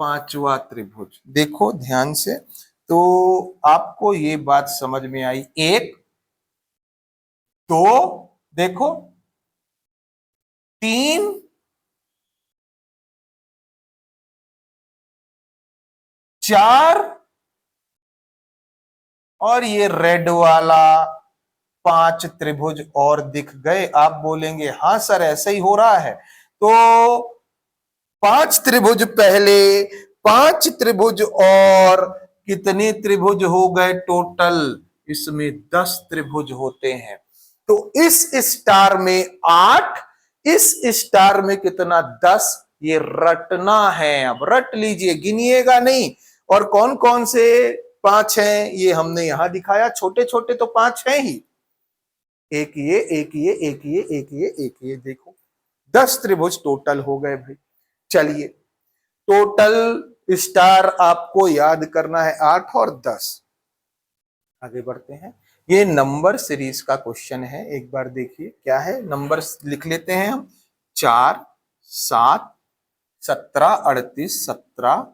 5वां त्रिभुज, देखो ध्यान से, तो आपको ये बात समझ में आई, 1 2, देखो 3 4, और ये रेड वाला 5 त्रिभुज और दिख गए। आप बोलेंगे हाँ सर ऐसा ही हो रहा है, तो 5 त्रिभुज पहले, 5 त्रिभुज और कितने त्रिभुज हो गए टोटल, इसमें 10 त्रिभुज होते हैं। तो इस स्टार में 8, इस स्टार में कितना, 10, ये रटना है, अब रट लीजिए, गिनिएगा नहीं। और कौन कौन से 5 हैं ये हमने यहां दिखाया, छोटे छोटे तो 5 हैं ही, एक ये एक ये एक ये एक ये एक ये, देखो 10 त्रिभुज टोटल हो गए भाई। चलिए टोटल स्टार आपको याद करना है 8 और 10। आगे बढ़ते हैं, ये नंबर सीरीज का क्वेश्चन है, एक बार देखिए क्या है, नंबर लिख लेते हैं हम, 4 7 17 38 17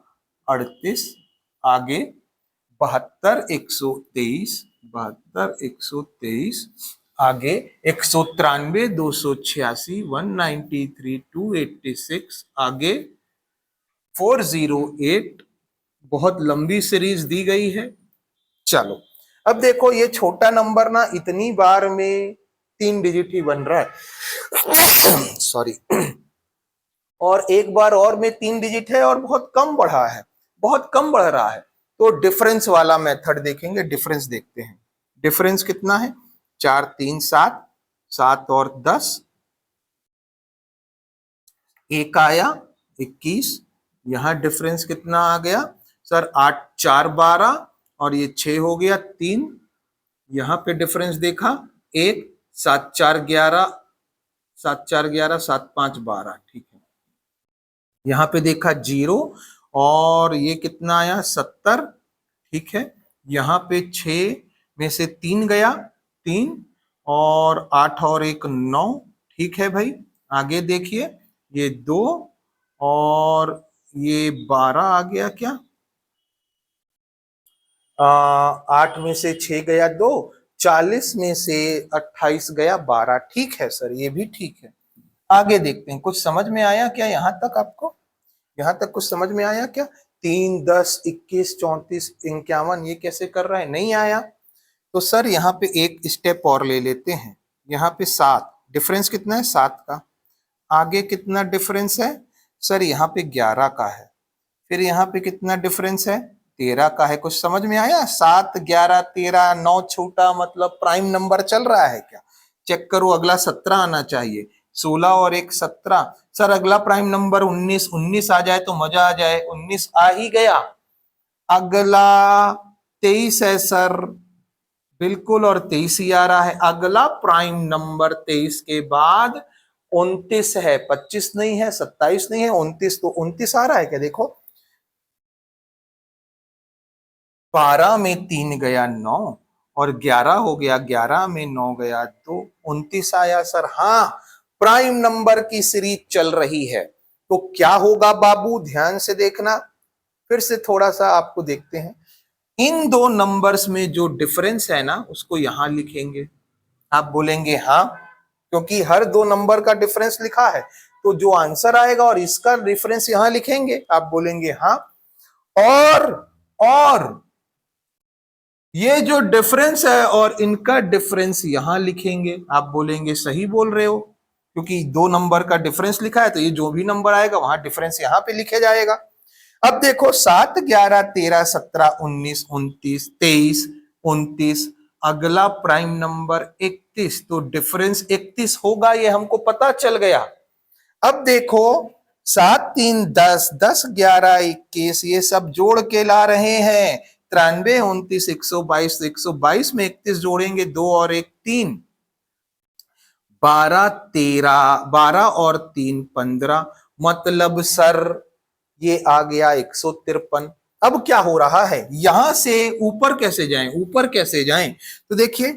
38, आगे 72 123 72 123, आगे 193 286 193 286, आगे 408, बहुत लंबी सीरीज दी गई है। चलो अब देखो ये छोटा नंबर ना इतनी बार में 3 डिजिट ही बन रहा है सॉरी, और एक बार और में 3 डिजिट है और बहुत कम बढ़ा है, बहुत कम बढ़ रहा है। तो डिफरेंस वाला मेथड देखेंगे, डिफरेंस देखते हैं, डिफरेंस कितना है, 4 3 7, 7 और 10, एक आया 21, यहां डिफरेंस कितना आ गया सर, 8 4 12, और ये 6 हो गया 3, यहां पे डिफरेंस देखा 1, 7 4 11, 7 4 11 7 5 12, ठीक है, यहां पे देखा 0, और ये कितना आया 70, ठीक है, यहाँ पे 6 में से 3 गया 3, और 8 और 1 9, ठीक है भाई। आगे देखिए ये 2 और ये 12 आ गया क्या, 8 में से 6 गया 2, 40 में से 28 गया 12, ठीक है सर ये भी ठीक है। आगे देखते हैं, कुछ समझ में आया क्या यहाँ तक आपको, यहाँ तक कुछ समझ में आया क्या, 3 10 21 34 51, ये कैसे कर रहा है, नहीं आया। तो सर यहाँ पे एक स्टेप और ले लेते हैं, यहाँ पे 7, डिफरेंस कितना है 7 का, आगे कितना डिफरेंस है सर, यहाँ पे 11 का है, फिर यहाँ पे कितना डिफरेंस है 13 का है, कुछ समझ में आया, 7 11 13 9 छूटा, मतलब प्राइम नंबर चल रहा है क्या, चेक करो, अगला 17 आना चाहिए, 16 और 1 17, सर अगला प्राइम नंबर 19 आ जाए तो मजा आ जाए, 19 आ ही गया, अगला 23 है सर, बिल्कुल, और 23 ही आ रहा है। अगला प्राइम नंबर 23 के बाद 29 है, 25 नहीं है, 27 नहीं है, 29, तो 29 आ रहा है क्या? देखो 12 में 3 गया 9 और 11 हो गया, 11 में 9 गया तो 29 आया सर। हाँ, प्राइम नंबर की सीरीज चल रही है। तो क्या होगा बाबू, ध्यान से देखना, फिर से थोड़ा सा आपको देखते हैं। इन दो नंबर्स में जो डिफरेंस है ना, उसको यहां लिखेंगे। आप बोलेंगे हाँ, क्योंकि हर दो नंबर का डिफरेंस लिखा है, तो जो आंसर आएगा और इसका डिफरेंस यहां लिखेंगे। आप बोलेंगे हाँ। और और ये जो डिफरेंस है और इनका डिफरेंस यहां लिखेंगे। आप बोलेंगे सही बोल रहे हो, क्योंकि दो नंबर का डिफरेंस लिखा है, तो ये जो भी नंबर आएगा वहां डिफरेंस यहां पे लिखे जाएगा। अब देखो 7, 11, 13, 17, 19, 29, 23, 29, अगला प्राइम नंबर 31, तो डिफरेंस 31 होगा, ये हमको पता चल गया। अब देखो 7, 3, 10, 10, 11, 21, ये सब जोड़ के ला रहे हैं। 93, 29, 122, 122 में 31 जोड़ेंगे, 2 और 1 3, 12, 13, 12 और 3 15, मतलब सर ये आ गया 153। अब क्या हो रहा है, यहां से ऊपर कैसे जाएं, ऊपर कैसे जाएं? तो देखिए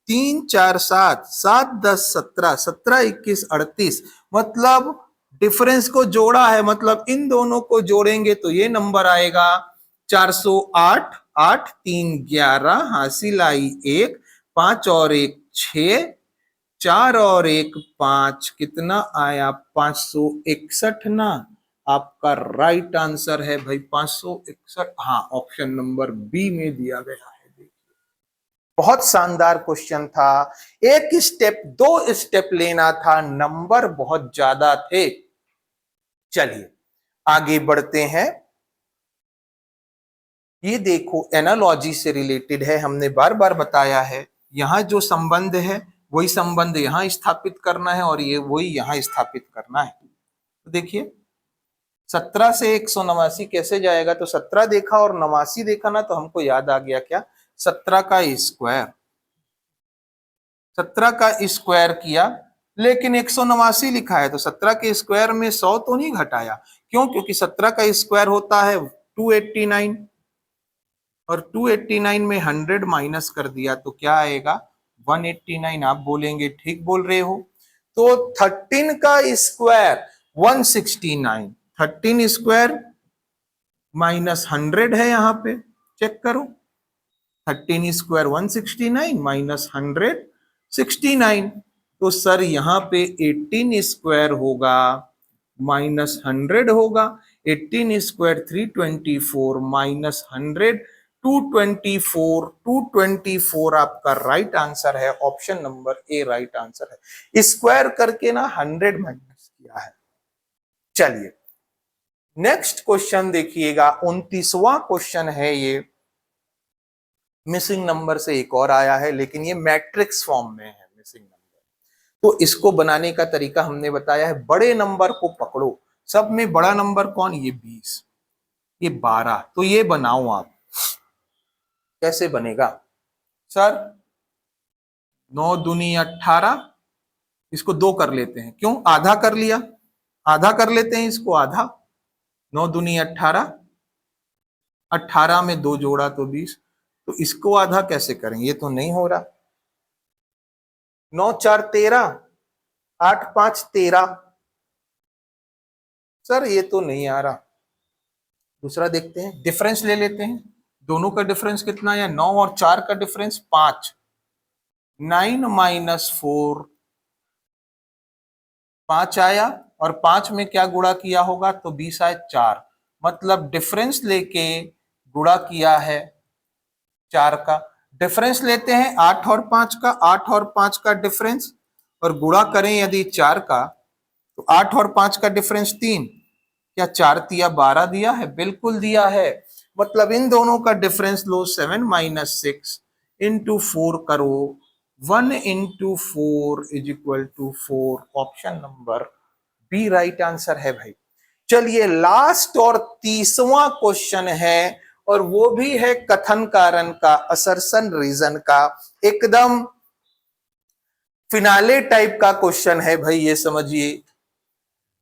3, 4, 7, 7, 10, 17, 17, 21, 38, मतलब डिफरेंस को जोड़ा है, मतलब इन दोनों को जोड़ेंगे तो ये नंबर आएगा 408, 8, 3, 11, हासिल आई 1, 5 और 1 6, 4 और 1 5, कितना आया 561 ना। आपका राइट आंसर है भाई 561। हाँ, ऑप्शन नंबर बी में दिया गया है। बहुत शानदार क्वेश्चन था। एक स्टेप, दो स्टेप लेना था, नंबर बहुत ज्यादा थे। चलिए आगे बढ़ते हैं। ये देखो एनालॉजी से रिलेटेड है, हमने बार बार बताया है। यहां जो संबंध है वही संबंध यहां स्थापित करना है और ये वही यहां स्थापित करना है। तो देखिए 17 से 189 कैसे जाएगा, तो 17 देखा और 89 देखा ना, तो हमको याद आ गया क्या, 17 का स्क्वायर, 17 का स्क्वायर किया, लेकिन 189 लिखा है, तो 17 के स्क्वायर में 100 तो नहीं घटाया। क्यों? क्योंकि 17 का स्क्वायर होता है 289 और 289 में 100 माइनस कर दिया तो क्या आएगा 189। आप बोलेंगे ठीक बोल रहे हो। तो 13 का स्क्वायर 169, 13 स्क्वायर माइनस 100 है, यहां पे चेक करो। 13 स्क्वायर 169 माइनस 169, तो सर यहां पे 18 स्क्वायर होगा माइनस 100 होगा। 18 स्क्वायर 324 माइनस 100 224, 224 आपका राइट आंसर है। Option number A right answer है। स्क्वायर करके ना 100 माइनस किया है। चलिए नेक्स्ट क्वेश्चन देखिएगा, 29वां क्वेश्चन है ये। मिसिंग नंबर से एक और आया है, लेकिन ये मैट्रिक्स फॉर्म में है मिसिंग नंबर। तो इसको बनाने का तरीका हमने बताया है, बड़े नंबर को पकड़ो। सब में बड़ा नंबर कौन, ये 20, ये 12, तो ये बनाओ आप। कैसे बनेगा सर, 9 दूनी 18, इसको 2 कर लेते हैं, क्यों, आधा कर लिया, आधा कर लेते हैं इसको, आधा। 9 दूनी 18, 18 में 2 जोड़ा तो 20, तो इसको आधा कैसे करेंगे, ये तो नहीं हो रहा। 9 4 13, 8 5 13, सर ये तो नहीं आ रहा। दूसरा देखते हैं, डिफरेंस ले लेते हैं। दोनों का डिफरेंस कितना है, 9 और 4 का डिफरेंस 5, 9 माइनस 4, 5 आया, और 5 में क्या गुणा किया होगा, तो 20 आए 4, मतलब डिफरेंस लेके गुणा किया है 4 का। डिफरेंस लेते हैं 8 और 5 का, 8 और 5 का डिफरेंस, और गुणा करें यदि 4 का, तो 8 और 5 का डिफरेंस 3, क्या 4 तिया 12 दिया है, बिल्कुल दिया है। मतलब इन दोनों का डिफरेंस लो, 7 माइनस 6 इंटू 4 करो, 1 into 4 is equal to 4। Option number B right answer है भाई। चलिए लास्ट और 30वां क्वेश्चन है, और वो भी है कथन कारण का, असर्शन रीजन का, एकदम फिनाले टाइप का क्वेश्चन है भाई, ये समझिए।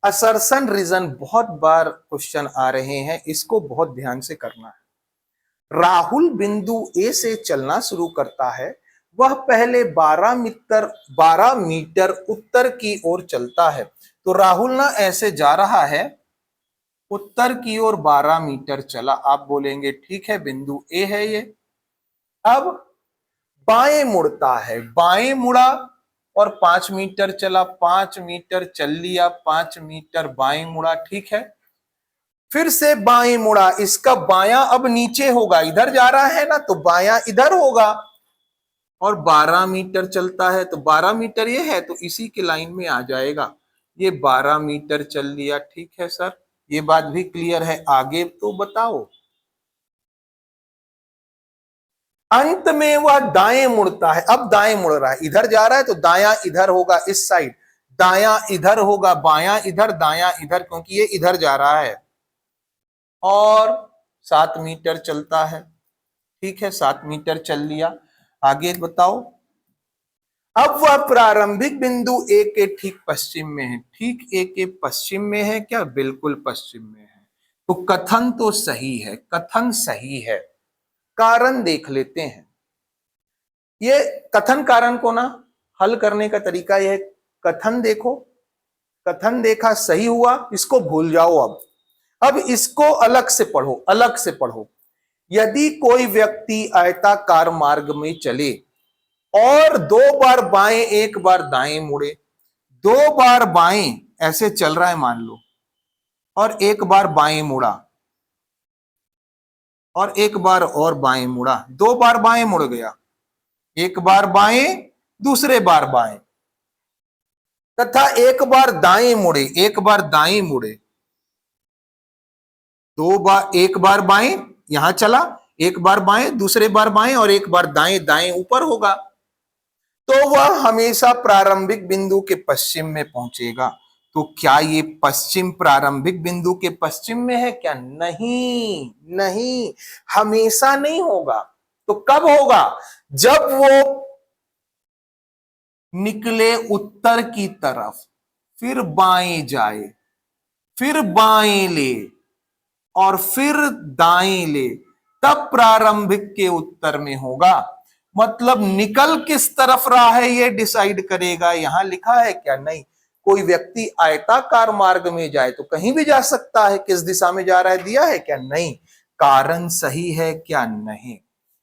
असर्शन रीजन बहुत बार क्वेश्चन आ रहे हैं, इसको बहुत ध्यान से करना है। राहुल बिंदु ए से चलना शुरू करता है, वह पहले 12 मीटर उत्तर की ओर चलता है। तो राहुल ना ऐसे जा रहा है, उत्तर की ओर 12 मीटर चला। आप बोलेंगे ठीक है, बिंदु ए है ये। अब बाएं मुड़ता है, बाएं मुड़ा और 5 मीटर चला, 5 मीटर चल लिया, 5 मीटर बाएं मुड़ा, ठीक है। फिर से बाएं मुड़ा, इसका बायां अब नीचे होगा, इधर जा रहा है ना, तो बायां इधर होगा। और 12 मीटर चलता है, तो 12 मीटर ये है, तो इसी के लाइन में आ जाएगा। ये 12 मीटर चल लिया, ठीक है सर, ये बात भी क्लियर है। आगे तो बताओ। अंत में वह दाएं मुड़ता है, अब दाएं मुड़ रहा है, इधर जा रहा है तो दायां इधर होगा, इस साइड, दायां इधर होगा, बायां इधर, दायां इधर, क्योंकि ये इधर जा रहा है। और 7 मीटर चलता है, ठीक है, 7 मीटर चल लिया। आगे बताओ। अब वह प्रारंभिक बिंदु ए के ठीक पश्चिम में है। ठीक ए के पश्चिम में है क्या? बिल्कुल पश्चिम में है। तो कथन तो सही है, कथन सही है। कारण देख लेते हैं। ये कथन कारण को ना हल करने का तरीका यह है, कथन देखो, कथन देखा, सही हुआ, इसको भूल जाओ। अब इसको अलग से पढ़ो, अलग से पढ़ो। यदि कोई व्यक्ति आयताकार मार्ग में चले और 2 बार बाएं 1 बार दाएं मुड़े, 2 बार बाएं ऐसे चल रहा है मान लो, और 1 बार बाएं मुड़ा, और 1 बार और बाएं मुड़ा, 2 बार बाएं मुड़ गया, 1 बार बाएं, दूसरे बार बाएं, तथा 1 बार दाएं मुड़े, 1 बार दाएं मुड़े, 2 बार, 1 बार बाएं यहां चला, 1 बार बाएं, दूसरे बार बाएं, और 1 बार दाएं, दाएं ऊपर होगा, तो वह हमेशा प्रारंभिक बिंदु के पश्चिम में पहुंचेगा। तो क्या ये पश्चिम प्रारंभिक बिंदु के पश्चिम में है क्या? नहीं, नहीं, हमेशा नहीं होगा। तो कब होगा? जब वो निकले उत्तर की तरफ, फिर बाएं जाए, फिर बाएं ले, और फिर दाएं ले, तब प्रारंभिक के उत्तर में होगा। मतलब निकल किस तरफ रहा है ये डिसाइड करेगा। यहां लिखा है क्या? नहीं। कोई व्यक्ति आयताकार मार्ग में जाए तो कहीं भी जा सकता है, किस दिशा में जा रहा है दिया है क्या? नहीं। कारण सही है क्या? नहीं।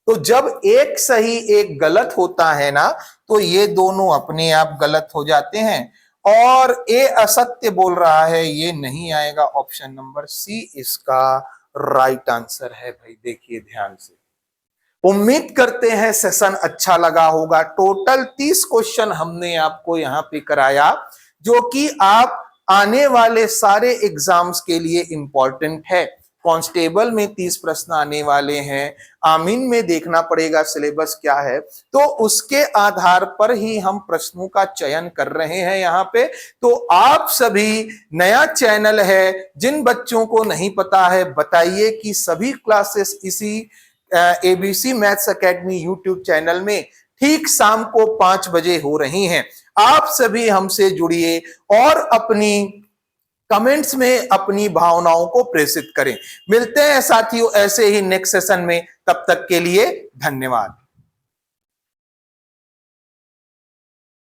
तो जब एक सही एक गलत होता है ना, तो ये दोनों अपने आप गलत हो जाते हैं, और ए असत्य बोल रहा है, ये नहीं आएगा। ऑप्शन नंबर सी इसका राइट आंसर है भाई। देखिए ध्यान से। उम्मीद करते हैं सेशन अच्छा लगा होगा। टोटल 30 क्वेश्चन हमने आपको यहां पे कराया, जो कि आप आने वाले सारे एग्जाम्स के लिए इंपॉर्टेंट है। कांस्टेबल में 30 प्रश्न आने वाले हैं, आमीन में देखना पड़ेगा सिलेबस क्या है, तो उसके आधार पर ही हम प्रश्नों का चयन कर रहे हैं यहाँ पे। तो आप सभी, नया चैनल है, जिन बच्चों को नहीं पता है बताइए कि सभी क्लासेस इसी ABC maths academy YouTube channel में ठीक शाम को 5 बजे हो रही हैं। आप सभी हमसे जुड़िए और अपनी कमेंट्स में अपनी भावनाओं को प्रेषित करें। मिलते हैं साथियों ऐसे ही नेक्स्ट सेशन में, तब तक के लिए धन्यवाद।